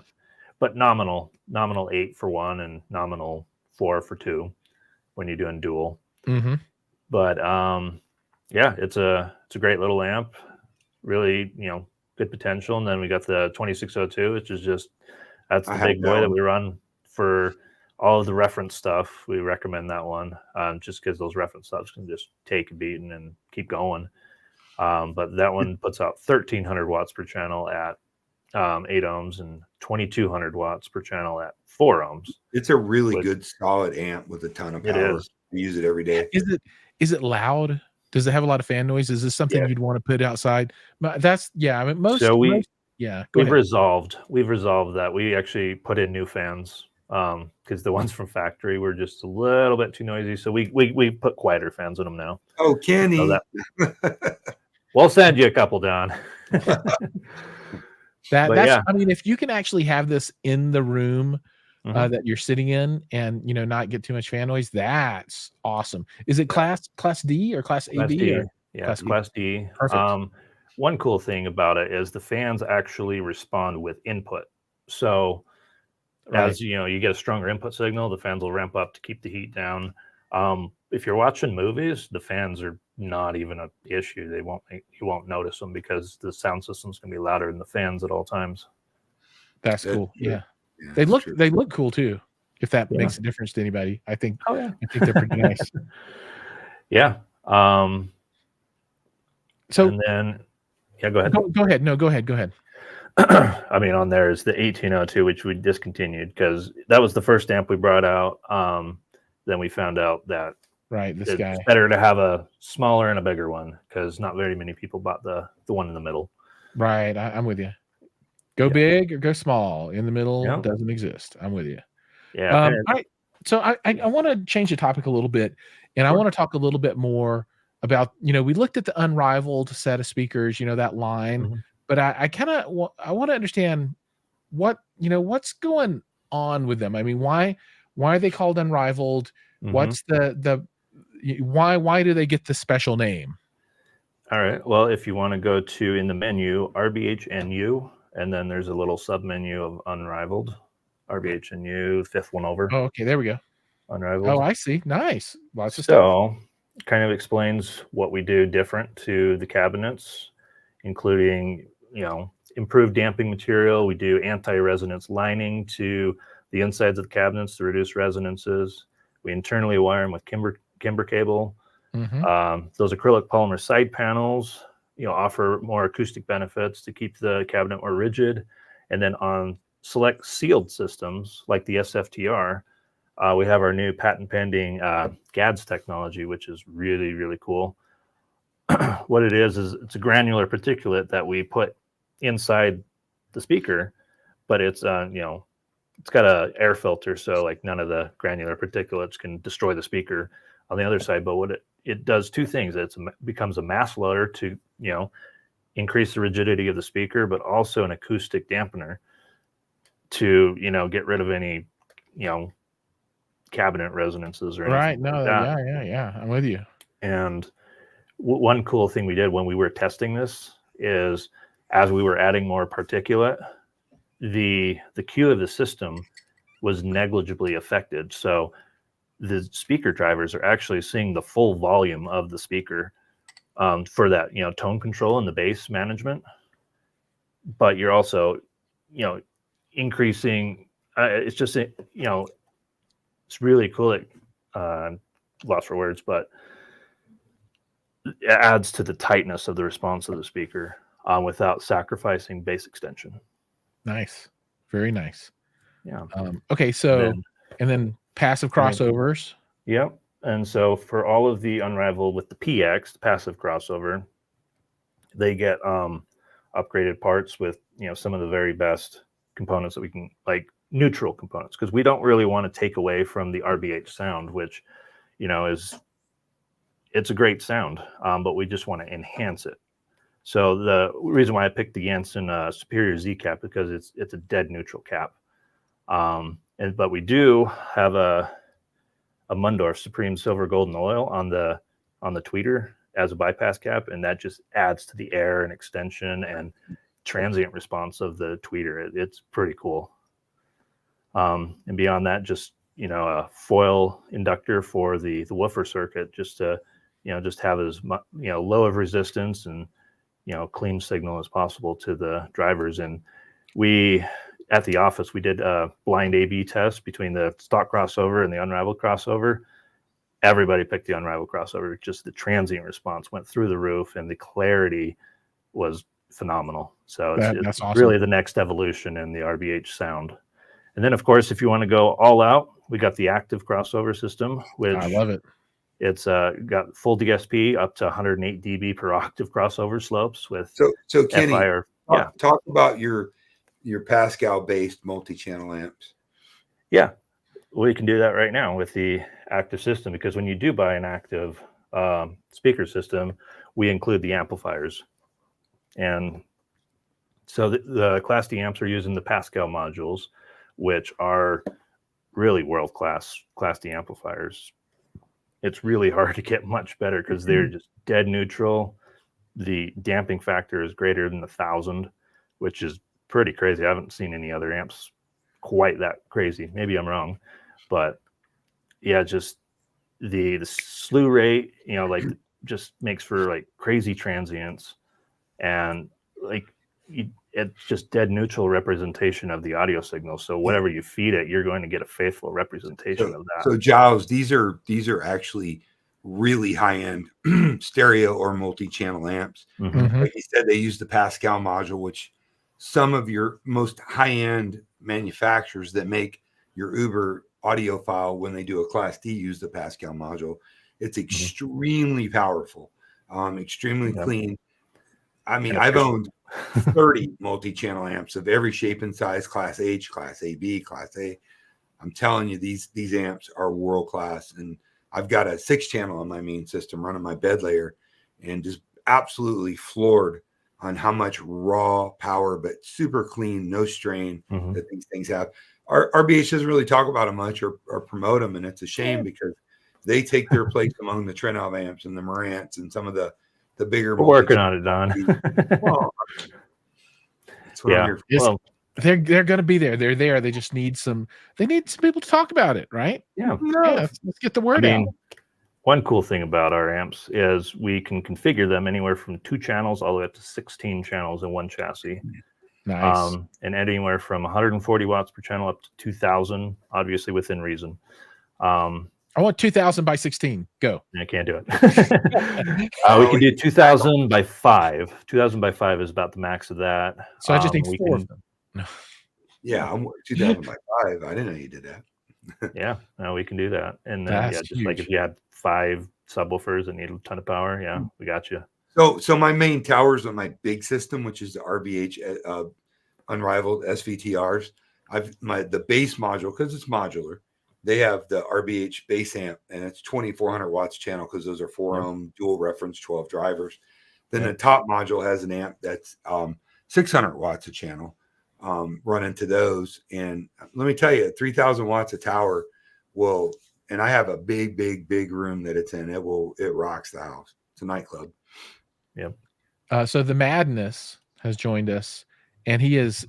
but nominal 8 for 1 and nominal 4 for 2 when you're doing dual. Mm-hmm. But it's a great little amp, really, good potential. And then we got the 2602, which is that's the big boy that we run for all of the reference stuff. We recommend that one, just because those reference stuffs can just take a beating and keep going. But that one puts out 1,300 watts per channel at 8 ohms and 2,200 watts per channel at 4 ohms. It's a really good solid amp with a ton of power. It is. We use it every day. Is it loud? Does it have a lot of fan noise? Is this something you'd want to put outside? We've resolved that. We actually put in new fans because the ones from factory were just a little bit too noisy. So we put quieter fans in them now. Oh, Kenny. So we'll send you a couple, Don. I mean, if you can actually have this in the room that you're sitting in and not get too much fan noise, that's awesome. Is it class D or class AB? Class D. Perfect. One cool thing about it is the fans actually respond with input. So as you get a stronger input signal, the fans will ramp up to keep the heat down. If you're watching movies, the fans are not even an issue. You won't notice them because the sound system's gonna be louder than the fans at all times. That's cool. Yeah. They look cool too. If that makes a difference to anybody, I think. Oh yeah. I think they're pretty nice. Yeah. So and then go ahead. Go ahead. No, go ahead. I mean, on there is the 1802, which we discontinued because that was the first amp we brought out. Then we found out that it's better to have a smaller and a bigger one because not very many people bought the one in the middle. Right. I'm with you. Go big or go small. In the middle doesn't exist. I'm with you. Yeah. I want to change the topic a little bit, and I Sure. want to talk a little bit more about, we looked at the unrivaled set of speakers, that line, Mhm. but I kind of I want to understand what's going on with them. I mean, why are they called unrivaled? Mhm. What's the why do they get the special name? All right. Well, if you want to go to in the menu, RBH NU, and then there's a little sub menu of unrivaled. RBH NU, fifth one over. Oh, okay, there we go. Unrivaled. Oh, I see. Nice. Lots of stuff. So kind of explains what we do different to the cabinets, including, improved damping material. We do anti-resonance lining to the insides of the cabinets to reduce resonances. We internally wire them with Kimber cable. Mhm. Those acrylic polymer side panels, offer more acoustic benefits to keep the cabinet more rigid. And then on select sealed systems like the SFTR, we have our new patent pending GADS technology, which is really, really cool. What it is it's a granular particulate that we put inside the speaker, but it's it's got a air filter, so like none of the granular particulates can destroy the speaker on the other side. But what it does two things: it becomes a mass loader to increase the rigidity of the speaker, but also an acoustic dampener to get rid of any cabinet resonances or Right. anything No, like that. yeah. I'm with you. And one cool thing we did when we were testing this is, as we were adding more particulate, the Q of the system was negligibly affected. So the speaker drivers are actually seeing the full volume of the speaker for that tone control and the bass management. But you're also increasing. It's just it's really cool. Lost for words, but it adds to the tightness of the response of the speaker without sacrificing bass extension. Nice. Very nice. Yeah. Okay, so and then passive crossovers. Yep. And so for all of the unrivaled with the PX, the passive crossover, they get upgraded parts with some of the very best components that we can, like neutral components, because we don't really want to take away from the RBH sound, which it's a great sound, but we just want to enhance it. So the reason why I picked the Janssen Superior Z cap, because it's a dead neutral cap, but we do have a Mundorf Supreme Silver Golden Oil on the tweeter as a bypass cap, and that just adds to the air and extension and transient response of the tweeter. It's pretty cool. And beyond that, just a foil inductor for the woofer circuit, just to just have as low of resistance and clean signal as possible to the drivers. And we at the office, we did a blind A/B test between the stock crossover and the unrivaled crossover. Everybody picked the unrivaled crossover. Just the transient response went through the roof, and the clarity was phenomenal. So it's awesome. really the next evolution in the RBH sound. And then, of course, if you want to go all out, we got the active crossover system, which I love it. It's got full DSP up to 108 dB per octave crossover slopes with so Kenny, FI. Talk about your Pascal based multi-channel amps. Yeah, we can do that right now with the active system, because when you do buy an active speaker system, we include the amplifiers. And so the Class D amps are using the Pascal modules, which are really world-class Class D amplifiers. It's really hard to get much better because they're just dead neutral. The damping factor is greater than 1,000, which is pretty crazy. I haven't seen any other amps quite that crazy. Maybe I'm wrong, but yeah, just the slew rate, just makes for like crazy transients, and like it's just dead neutral representation of the audio signal. So whatever you feed it, you're going to get a faithful representation of that. So Giles, these are actually really high-end stereo or multi-channel amps. Mm-hmm. Like you said, they use the Pascal module, which some of your most high-end manufacturers that make your Uber audiophile, when they do a Class D, use the Pascal module. It's extremely powerful, extremely clean. I mean, I've owned 30 multi-channel amps of every shape and size: Class H, Class AB, Class A. I'm telling you, these amps are world class. And I've got a 6-channel on my main system running my bed layer, and just absolutely floored on how much raw power, but super clean, no strain that these things have. RBH doesn't really talk about them much or promote them, and it's a shame because they take their place among the Trenov amps and the Marantz and some of the bigger. We're working on it, Don. Well, that's what I'm here for. Well, they're going to be there. They're there. They just need some. They need some people to talk about it, right? Yeah. Let's get the word out. One cool thing about our amps is we can configure them anywhere from 2 channels all the way up to 16 channels in one chassis. Nice. And anywhere from 140 watts per channel up to 2,000, obviously within reason. I want 2,000 by 16. Go. I can't do it. We can do 2,000 by 5. 2,000 by 5 is about the max of that. So I just need 4 of them. Yeah, I'm 2,000 by 5. I didn't know you did that. Yeah, no, we can do that. And then, just huge. like if you had 5 subwoofers that need a ton of power, we got you. So my main towers on my big system, which is the RBH unrivaled SVTRs, the base module, because it's modular, they have the RBH base amp, and it's 2,400 watts channel because those are 4 ohm dual reference 12 drivers. Then the top module has an amp that's 600 watts a channel. Run into those, and let me tell you, 3,000 watts a tower will, and I have a big room that it's in. It rocks the house. It's a nightclub. Yep. So the Madness has joined us, and he is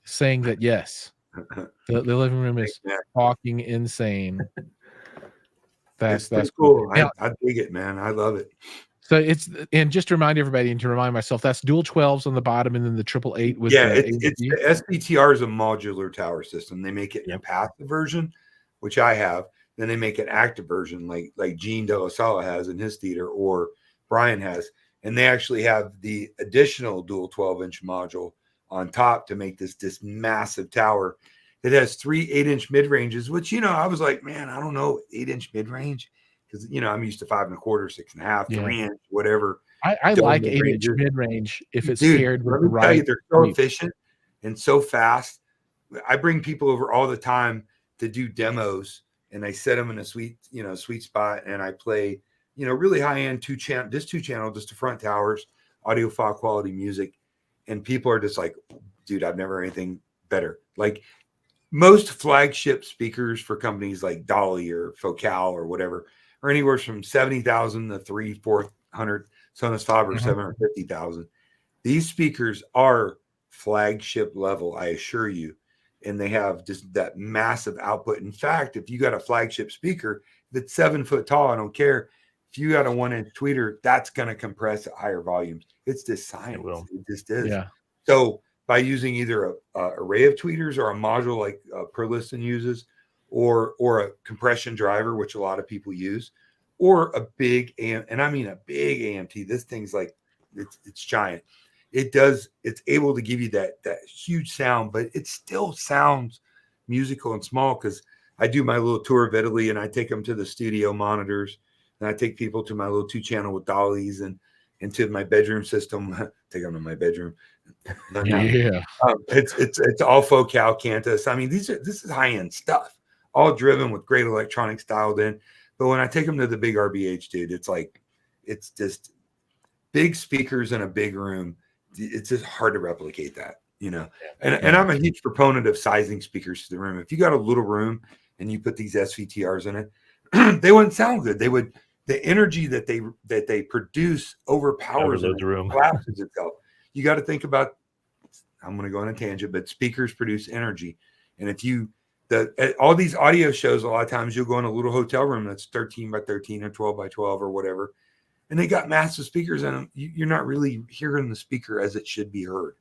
saying that yes, the living room is talking insane. That's cool. I dig it, man. I love it. So and just to remind everybody and to remind myself, that's dual 12s on the bottom and then the 888 with it's the SVTR is a modular tower system. They make it a passive version, which I have. Then they make an active version like Gene De La Sala has in his theater or Brian has. And they actually have the additional dual 12-inch module on top to make this massive tower. It has 3 8-inch mid-ranges, which, I was like, man, I don't know, 8-inch mid-range. Because I'm used to 5 1/4, 6 1/2, 3-inch, whatever. I like 8-inch mid-range if it's paired with the right. They're so efficient and so fast. I bring people over all the time to do demos, and I set them in a sweet spot, and I play, really high-end 2-channel, just the front towers, audiophile quality music, and people are just like, dude, I've never heard anything better. Like most flagship speakers for companies like Dolly or Focal or whatever, or anywhere from 70,000 to 300-400 Sonos Faber 750,000. These speakers are flagship level, I assure you, and they have just that massive output. In fact, if you got a flagship speaker that's 7 foot tall, I don't care. If you got a 1-inch tweeter, that's going to compress at higher volumes. It's just science. It just is. Yeah. So by using either a array of tweeters or a module like Perliston uses, or a compression driver, which a lot of people use, or a big and I mean a big AMT. This thing's like it's giant. It's able to give you that huge sound, but it still sounds musical and small because I do my little tour of Italy and I take them to the studio monitors, and I take people to my little 2-channel with dollies and into my bedroom system. Take them to my bedroom. It's all Focal Cantus. I mean, this is high-end stuff, all driven with great electronics dialed in. But when I take them to the big RBH, dude, it's just big speakers in a big room. It's just hard to replicate that, And I'm a huge proponent of sizing speakers to the room. If you got a little room and you put these SVTRs in it, they wouldn't sound good. The energy that they produce overpowers the room, collapses itself. You got to think about. I'm going to go on a tangent, but speakers produce energy, and if all these audio shows, a lot of times you'll go in a little hotel room that's 13 by 13 or 12 by 12 or whatever, and they got massive speakers in them. You're not really hearing the speaker as it should be heard.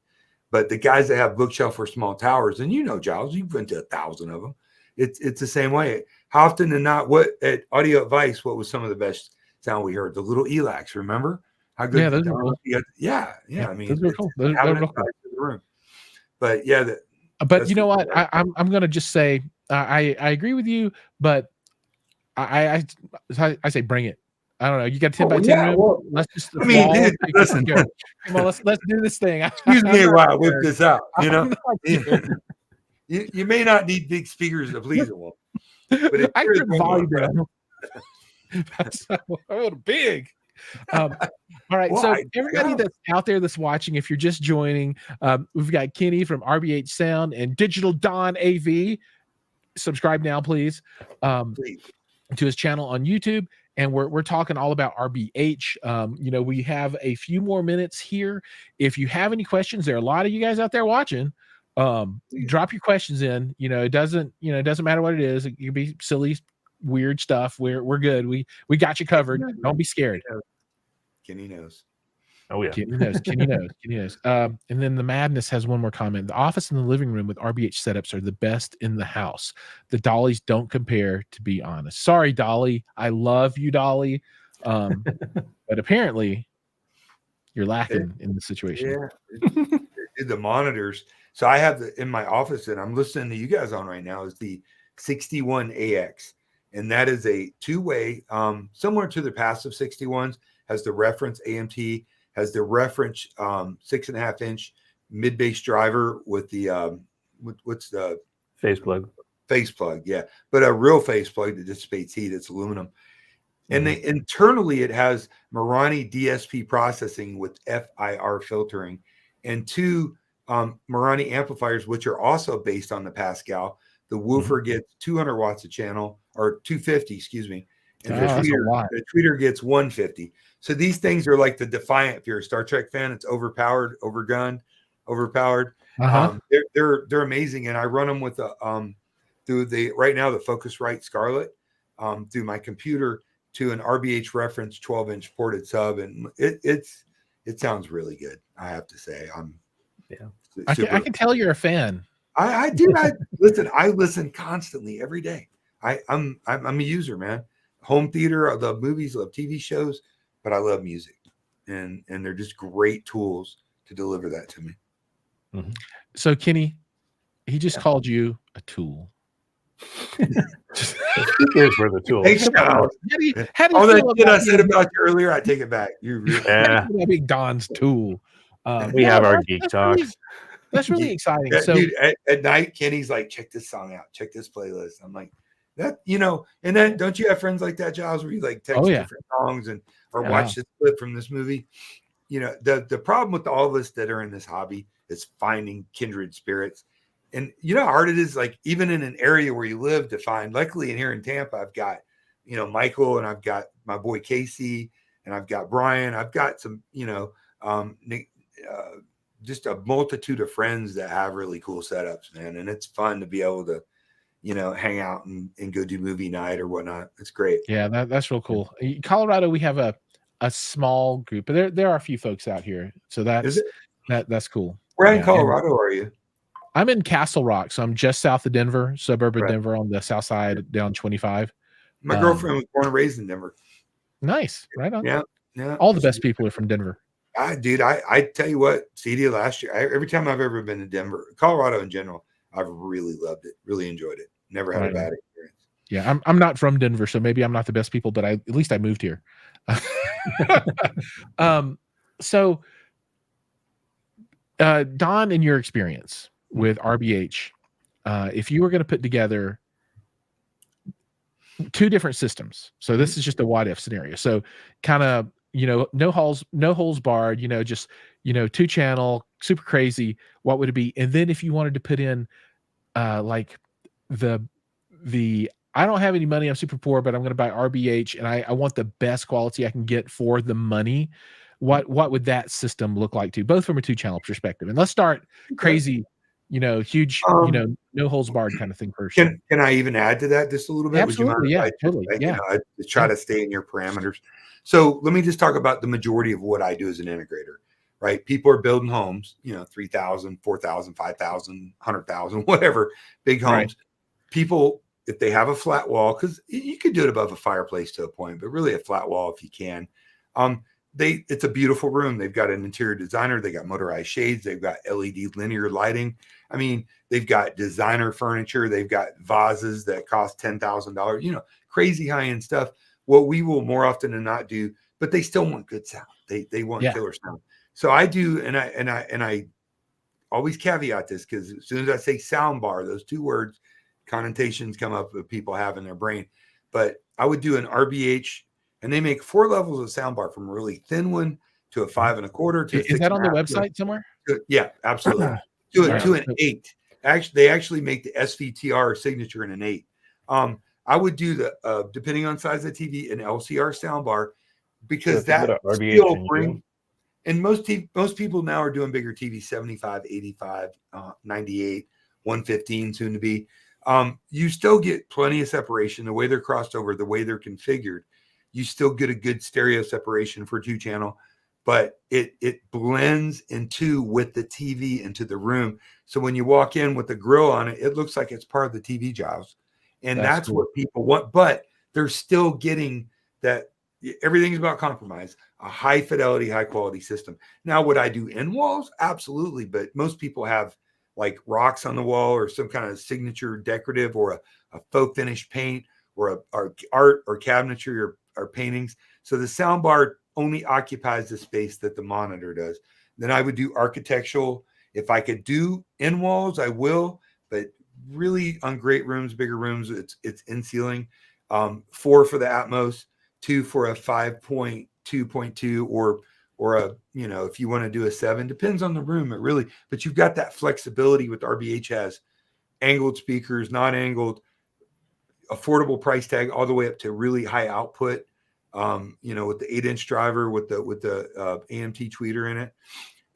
But the guys that have bookshelf or small towers, and Giles, you've been to 1,000 of them. It's the same way. How often than not, at Audio Advice, what was some of the best sound we heard? The little ELACs, remember? How good? Yeah, those are cool. Yeah. I mean, those are cool. Those are real cool. But yeah, but you know what? I'm going to just say I agree with you, but I say bring it. I don't know. You got 10 by 10 room. Well, let's just. Dude, listen. Come on, let's do this thing. Excuse me while I whip this out. You may not need big speakers to please a woman, but if I you're turn the volume woman, down. That's I want big. All right. Well, So I everybody know. that's out there that's watching, if you're just joining, we've got Kenny from RBH Sound and Digital Don AV. Subscribe now, please, please. to his channel on YouTube. And we're talking all about RBH. We have a few more minutes here. If you have any questions, there are a lot of you guys out there watching. Drop your questions in. It doesn't matter what it is. It can be silly, weird stuff. We're good. We got you covered. Don't be scared. Kenny knows. Oh yeah. Kenny knows. And then the Madness has one more comment. The office and the living room with RBH setups are the best in the house. The Dollies don't compare, to be honest. Sorry, Dolly. I love you, Dolly. But apparently you're lacking in the situation. Yeah. The monitors. So I have in my office that I'm listening to you guys on right now is the 61AX. And that is a two-way, similar to the passive 61s, has the reference AMT, has the reference 6.5-inch mid bass driver with the what's the Face plug. Face plug, yeah, but a real face plug that dissipates heat. It's aluminum, and they internally it has Marani DSP processing with FIR filtering, and two Marani amplifiers, which are also based on the Pascal. The woofer gets 200 watts a channel, or 250, excuse me, and the tweeter gets 150. So these things are like the Defiant. If you're a Star Trek fan, it's overpowered, overgunned, overpowered. They're amazing, and I run them with through right now the Focusrite Scarlett through my computer to an RBH reference 12-inch ported sub, and it sounds really good. I have to say, I can tell you're a fan. I do. I listen constantly every day. I'm a user, man. Home theater, I love movies, love TV shows, but I love music, and they're just great tools to deliver that to me. So Kenny, he just called you a tool. Who cares for the tool? Thanks, how do you all feel that shit I said about you earlier, I take it back. You really big Don's tool. We have our geek talks. That's really exciting. So dude, at night, Kenny's like, check this song out, check this playlist. I'm like, that, and then don't you have friends like that, Giles, where you like text different songs or watch this clip from this movie? The problem with all of us that are in this hobby is finding kindred spirits. And you know how hard it is, like even in an area where you live, to find. Luckily, in here in Tampa, I've got, Michael, and I've got my boy Casey, and I've got Brian. I've got some, just a multitude of friends that have really cool setups, man. And it's fun to be able to, hang out and go do movie night or whatnot. It's great. Yeah, that's real cool. In Colorado, we have a small group, but there are a few folks out here. So that's cool. Where in Colorado are you? I'm in Castle Rock, so I'm just south of Denver, suburb of Denver, on the south side, down 25. My girlfriend was born and raised in Denver. Nice, right on. Yeah. All the best people are from Denver. Dude, I tell you what, CD last year, every time I've ever been to Denver, Colorado in general, I've really loved it, really enjoyed it. Never had a bad experience. Yeah, I'm not from Denver, so maybe I'm not the best people, but at least I moved here. So Don, in your experience with RBH, if you were going to put together two different systems, so this is just a what if scenario, so kind of no holes barred, just 2-channel, super crazy, what would it be? And then if you wanted to put in like the I don't have any money, I'm super poor, but I'm going to buy RBH and I want the best quality I can get for the money, what would that system look like to both from a 2-channel perspective? And let's start crazy, huge, no holes barred kind of thing first. Can I even add to that just a little bit? Absolutely. Yeah, totally. I try to stay in your parameters. So let me just talk about the majority of what I do as an integrator, right? People are building homes, 3,000, 4,000, 5,000, 100,000, whatever, big homes. Right. People, if they have a flat wall, because you could do it above a fireplace to a point, but really a flat wall if you can. It's a beautiful room. They've got an interior designer. They got motorized shades. They've got LED linear lighting. I mean, they've got designer furniture. They've got vases that cost $10,000, crazy high-end stuff. What we will more often than not do, but they still want good sound. They want killer sound. So I do, and I always caveat this, because as soon as I say sound bar, those two words, connotations come up that people have in their brain. But I would do an RBH, and they make 4 levels of sound bar, from a really thin one to a 5 1/4 to a 6 Is that on the 1/2 website somewhere? yeah, absolutely. All To right. an 8. Actually, they actually make the SVTR signature in an 8. I would do the depending on size of the TV, an LCR soundbar, because So if you that go to RBH still and bring. And most people now are doing bigger TV, 75, 85, 98, 115 soon to be. You still get plenty of separation. The way they're crossed over, the way they're configured, you still get a good stereo separation for 2-channel, but it blends into with the TV into the room. So when you walk in with the grill on it, it looks like it's part of the TV jaws. And that's cool. what people want, but they're still getting that. Everything's about compromise, a high fidelity, high quality system. Now, would I do in walls? Absolutely. But most people have like rocks on the wall, or some kind of signature decorative, or a faux finish paint, or art or cabinetry, or paintings. So the sound bar only occupies the space that the monitor does. Then I would do architectural. If I could do in walls, I will, but really on great rooms, bigger rooms, it's in ceiling. 4 for the Atmos, 2 for a 5.2.2, or a, if you want to do a 7, depends on the room, it really. But you've got that flexibility with RBH. Has angled speakers, not angled, affordable price tag, all the way up to really high output. With the 8-inch driver, with the AMT tweeter in it.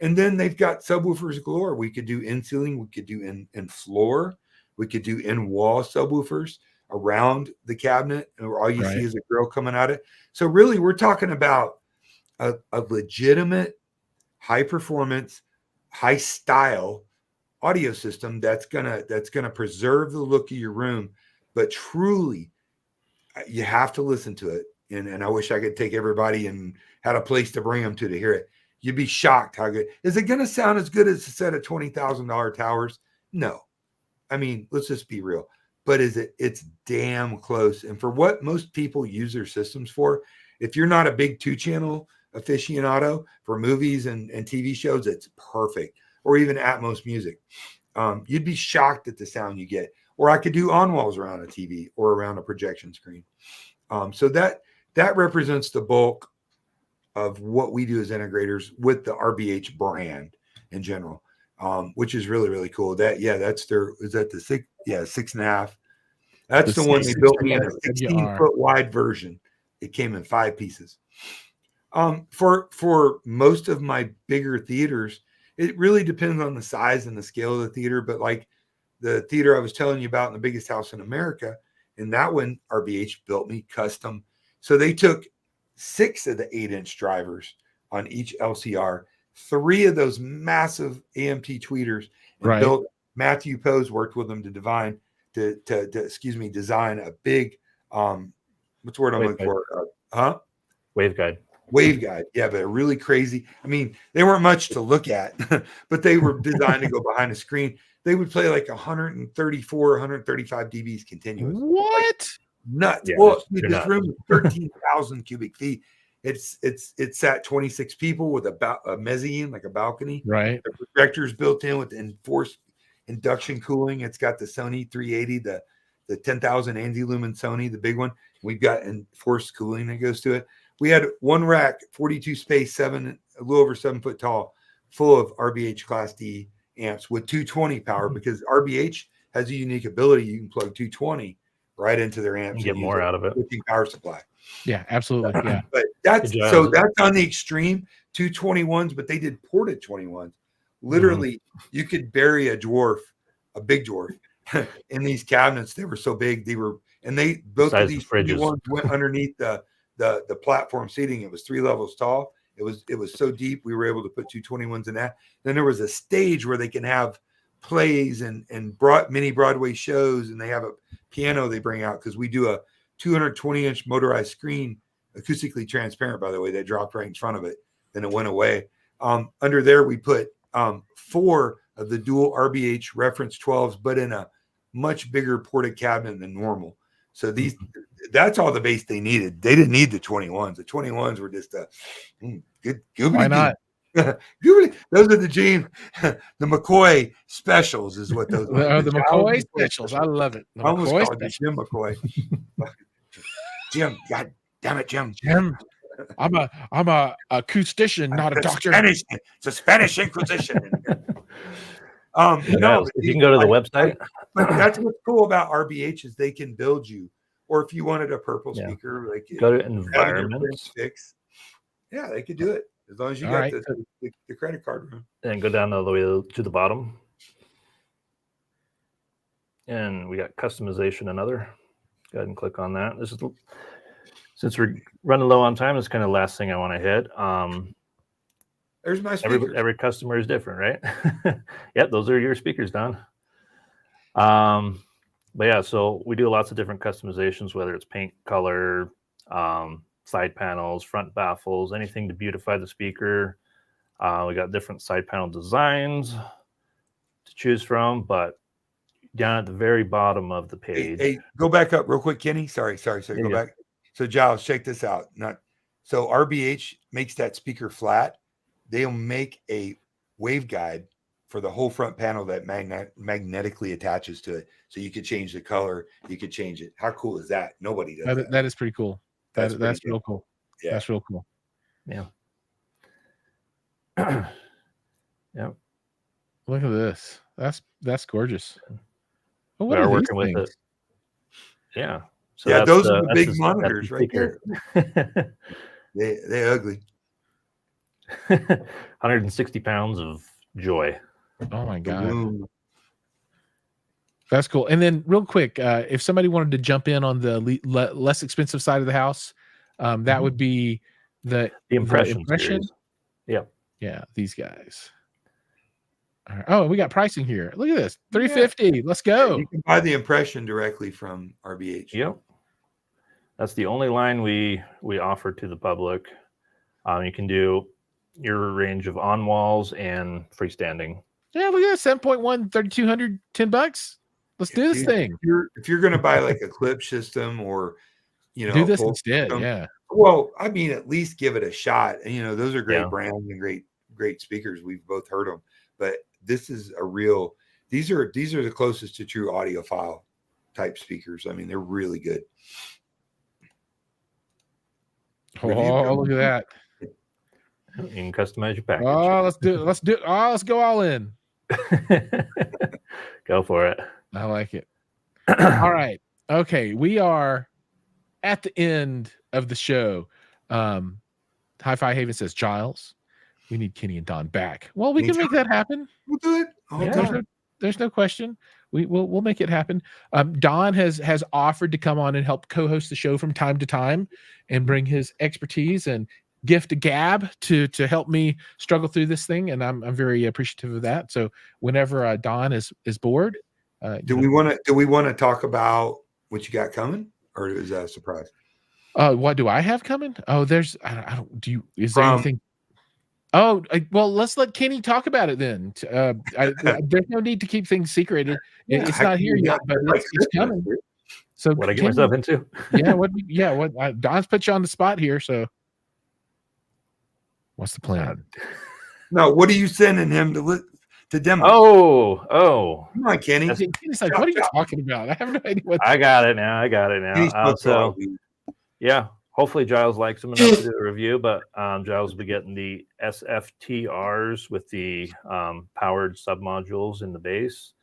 And then they've got subwoofers galore. We could do in ceiling, we could do in floor, we could do in wall subwoofers around the cabinet, or all you see is a grill coming at it. So really, we're talking about a legitimate, high performance, high style audio system that's gonna preserve the look of your room, but truly, you have to listen to it. And I wish I could take everybody and had a place to bring them to hear it. You'd be shocked how good. Is it going to sound as good as a set of $20,000 towers? No. I mean, let's just be real. But it's damn close. And for what most people use their systems for, if you're not a big 2-channel aficionado for movies and TV shows, it's perfect. Or even Atmos music. You'd be shocked at the sound you get. Or I could do on walls around a TV or around a projection screen. So that represents the bulk of what we do as integrators with the RBH brand in general, which is really, really cool. That's is that the 6? Yeah, 6.5. That's the one they built me in a 16-foot wide version. It came in 5 pieces. For most of my bigger theaters, it really depends on the size and the scale of the theater. But like the theater I was telling you about in the biggest house in America, and that one, RBH built me custom. So they took 6 of the 8-inch drivers on each LCR, 3 of those massive AMT tweeters, and built. Matthew Pose worked with them to design a big what's the word I'm looking for? Waveguide. Yeah, but really crazy. I mean, they weren't much to look at, but they were designed to go behind a screen. They would play like 134, 135 dBs continuous. What? Like, nuts. Yeah, Well, this room is 13,000 cubic feet. It's sat 26 people with a mezzanine, like a balcony. Right. The projector's built in with enforced induction cooling. It's got the Sony 380, the 10,000 ANSI lumen Sony, the big one. We've got enforced cooling that goes to it. We had one rack, 42 space, a little over 7 foot tall, full of RBH Class D amps with 220 power, because RBH has a unique ability. You can plug 220 right into their amps and get more out of it. Power supply. Yeah, absolutely. Yeah. But that's on the extreme 221s, but they did ported 21s. Literally, you could bury a big dwarf in these cabinets. They were so big. Both of these 21s went underneath the platform seating. It was 3 levels tall. It was so deep, we were able to put 221s in that. Then there was a stage where they can have plays and mini Broadway shows, and they have a piano they bring out, because we do a 220-inch motorized screen, acoustically transparent, by the way, that dropped right in front of it. Then it went away. Under there, we put 4 of the dual RBH reference 12s, but in a much bigger ported cabinet than normal. So that's all the bass they needed. They didn't need the 21s. The 21s were just good. Why not? Those are the the McCoy specials is what those are. The McCoy specials. I love it. The I almost McCoy called you Jim McCoy. Jim, God damn it, Jim. Jim, I'm a acoustician, not a doctor. It's a Spanish Inquisition. No, No, if you can go to the website. But that's what's cool about RBH is they can build you. Or if you wanted a purple speaker, like go to environments. Yeah, they could do it as long as you got the credit card room. And go down all the way to the bottom. And we got customization and other. Go ahead and click on that. This is, since we're running low on time, it's kind of the last thing I want to hit. There's my speakers. Every customer is different, right? Yep, those are your speakers, Don. But yeah, so we do lots of different customizations, whether it's paint, color, side panels, front baffles, anything to beautify the speaker. We got different side panel designs to choose from, but down at the very bottom of the page. Hey, go back up real quick, Kenny. Sorry. Go back. So Giles, check this out. So RBH makes that speaker flat. They'll make a waveguide for the whole front panel that magnetically attaches to it. So you could change the color. You could change it. How cool is that? Nobody does that. That is pretty cool. That's real cool. Yeah. That's real cool. Yeah. Yep. Look at this. That's gorgeous. Well, we are working with it. Yeah. So yeah, those are the big monitors right there. They're ugly. 160 pounds of joy. Oh my God. That's cool. And then real quick, if somebody wanted to jump in on the less expensive side of the house, that would be the impression. Yep. Yeah, these guys. All right. Oh, we got pricing here. Look at this. $350. Let's go. You can buy the impression directly from RBH. Yep. That's the only line we offer to the public. You can do your range of on walls and freestanding. Yeah, look at that. 7.1, 3,200, $10. Let's do this thing. If you're going to buy like a clip system or, do this instead. System, yeah. Well, I mean, at least give it a shot. And, those are great brands and great speakers. We've both heard them, but this is these are the closest to true audiophile type speakers. I mean, they're really good. Oh, look at that. You can customize your package. Oh, let's do. Oh, let's go all in. Go for it. I like it. All right. Okay. We are at the end of the show. Hi-Fi Haven says, Giles, we need Kenny and Don back. Well, we can make that happen. We'll do it. There's no question. We'll make it happen. Don has offered to come on and help co-host the show from time to time and bring his expertise and gift a gab to help me struggle through this thing, and I'm very appreciative of that. So whenever Don is bored, do we want to talk about what you got coming, or is that a surprise? What do I have coming? Oh, there's I don't do you is there anything? Oh, well, let's let Kenny talk about it then. There's no need to keep things secreted. It's not here yet, but it's coming. So what I get myself into? What Don's put you on the spot here. So what's the plan? No, what are you sending him to demo? Oh, come on, Kenny. Kenny's like, what are you talking about? I have no idea what. I got it now. Yeah. Hopefully Giles likes them enough to do a review, but Giles will be getting the SFTRs with the powered submodules in the base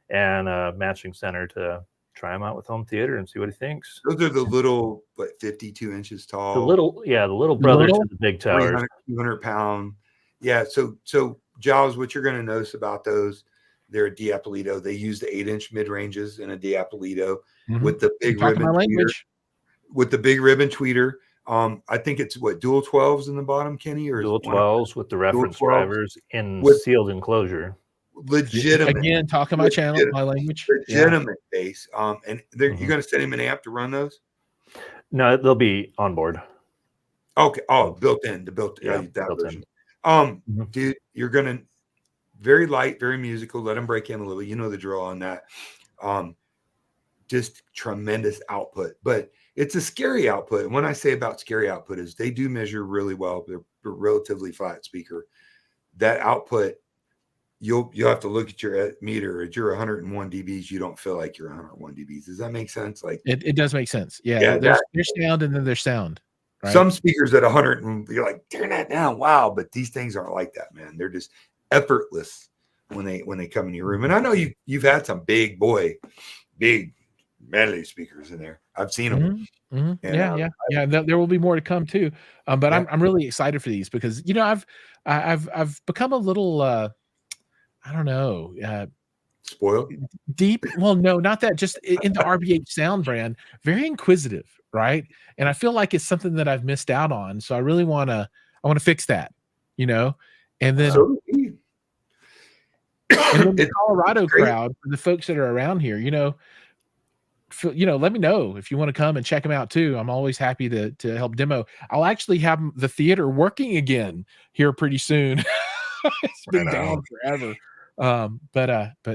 and a matching center to try them out with home theater and see what he thinks. Those are the little, 52 inches tall. The little brothers to the big towers. 200-pound. Yeah. So Giles, what you're going to notice about those, they're a Diapolito. They use the 8-inch mid ranges in a Diapolito with the big ribbon tweeter. With the big ribbon tweeter. I think it's dual 12s in the bottom, Kenny, or dual 12s with the reference drivers in sealed enclosure. Legitimate. Again, talking my channel, my language. Legitimate base. And you're going to send him an amp to run those? No, they'll be on board. Okay. Oh, built in. That version. Dude, you're going to very light, very musical. Let them break in a little. You know the drill on that. Just tremendous output, but it's a scary output. And when I say about scary output is they do measure really well. They're a relatively flat speaker. that output, you'll have to look at your meter. At your 101 dBs, you don't feel like you're 101 dBs. Does that make sense? Like it does make sense. Yeah, Yeah, there's sound and then there's sound. Right? Some speakers at 100, and you're like, turn that down. Wow, but these things aren't like that, man. They're just effortless when they come in your room. And I know you've had some big medley speakers in there. I've seen them. Mm-hmm. And, yeah. There will be more to come too. But I'm really excited for these because I've become a little I don't know, spoiled, deep. Well, no, not that. Just in the RBH sound brand, very inquisitive, right? And I feel like it's something that I've missed out on. So I really want to fix that, and then. And then the Colorado crowd, the folks that are around here, let me know if you want to come and check them out too. I'm always happy to help demo. I'll actually have the theater working again here pretty soon. It's been down forever. But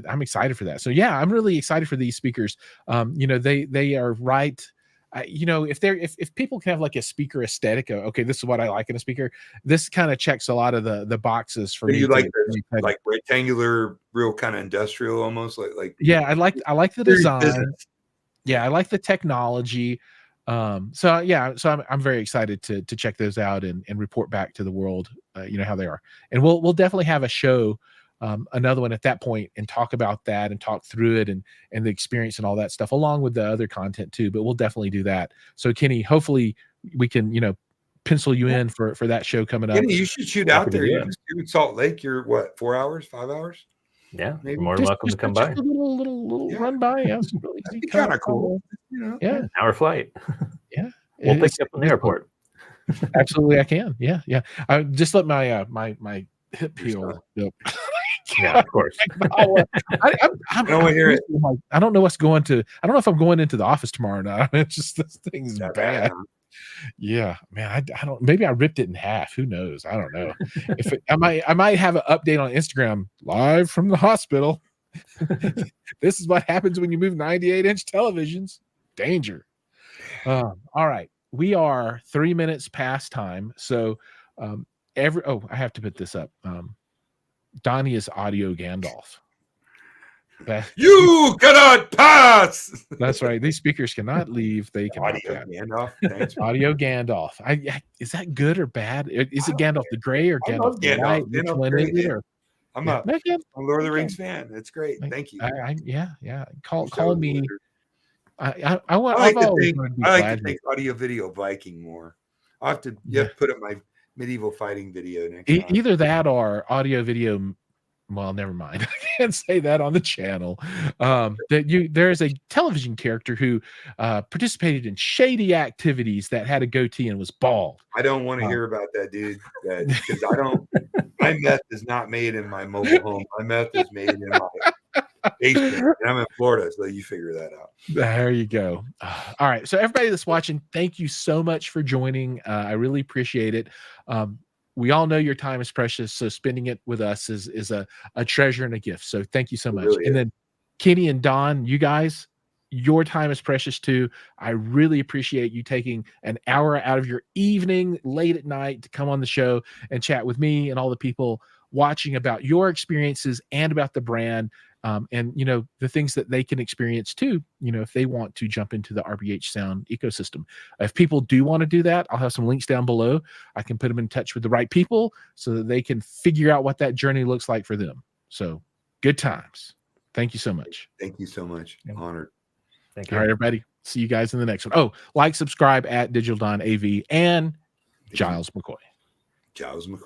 I'm excited for that. So yeah, I'm really excited for these speakers. They are right. If people can have like a speaker aesthetic, okay, this is what I like in a speaker. This kind of checks a lot of the boxes for me. You like rectangular, real kind of industrial, almost like. Yeah, I like the design. Yeah, I like the technology. So I'm very excited to check those out and report back to the world, how they are. And we'll definitely have a show, another one at that point, and talk about that and talk through it and the experience and all that stuff, along with the other content too. But we'll definitely do that. So Kenny, hopefully we can, pencil you in for that show coming up. Kenny, you should shoot out there. You're in Salt Lake. You're what, 4 hours, 5 hours? Yeah, maybe. More than welcome to come by. A little run by. Yeah, really kind of cool. Yeah, an hour flight. Yeah, we'll pick you up from the airport. Absolutely, I can. Yeah. I just let my my hip heal. Yeah, of course. I don't hear it. I don't know what's going to. I don't know if I'm going into the office tomorrow or not. It's just this thing's bad. Yeah, man. I don't. Maybe I ripped it in half. Who knows? I don't know. I might have an update on Instagram live from the hospital. This is what happens when you move 98-inch televisions. Danger. All right, we are 3 minutes past time. So I have to put this up. Donnie is audio Gandalf. You cannot pass. That's right. These speakers cannot leave. They can audio Gandalf. Thanks. Audio Gandalf. Is that good or bad? Is it Gandalf the Gray or Gandalf the White? Which one is it? I'm a Lord of the Rings fan. It's great. Thank you. Yeah. Call me. I like to think audio video Viking more. I'll have to put up my medieval fighting video next time. Either that or audio video. Well, never mind. I can't say that on the channel. There's a television character who participated in shady activities that had a goatee and was bald. I don't want to hear about that, dude. Because my meth is not made in my mobile home. My meth is made in my basement. And I'm in Florida, so you figure that out. There you go. All right. So everybody that's watching, thank you so much for joining. I really appreciate it. We all know your time is precious, so spending it with us is a treasure and a gift. So thank you so much. Really and then Kenny and Don, you guys, your time is precious too. I really appreciate you taking an hour out of your evening, late at night, to come on the show and chat with me and all the people watching about your experiences and about the brand. And the things that they can experience too, if they want to jump into the RBH sound ecosystem. If people do want to do that, I'll have some links down below. I can put them in touch with the right people so that they can figure out what that journey looks like for them. So good times. Thank you so much. Thank you so much. Honored. Thank you. All right, everybody. See you guys in the next one. Oh, subscribe at Digital Don AV and Giles McCoy. Giles McCoy.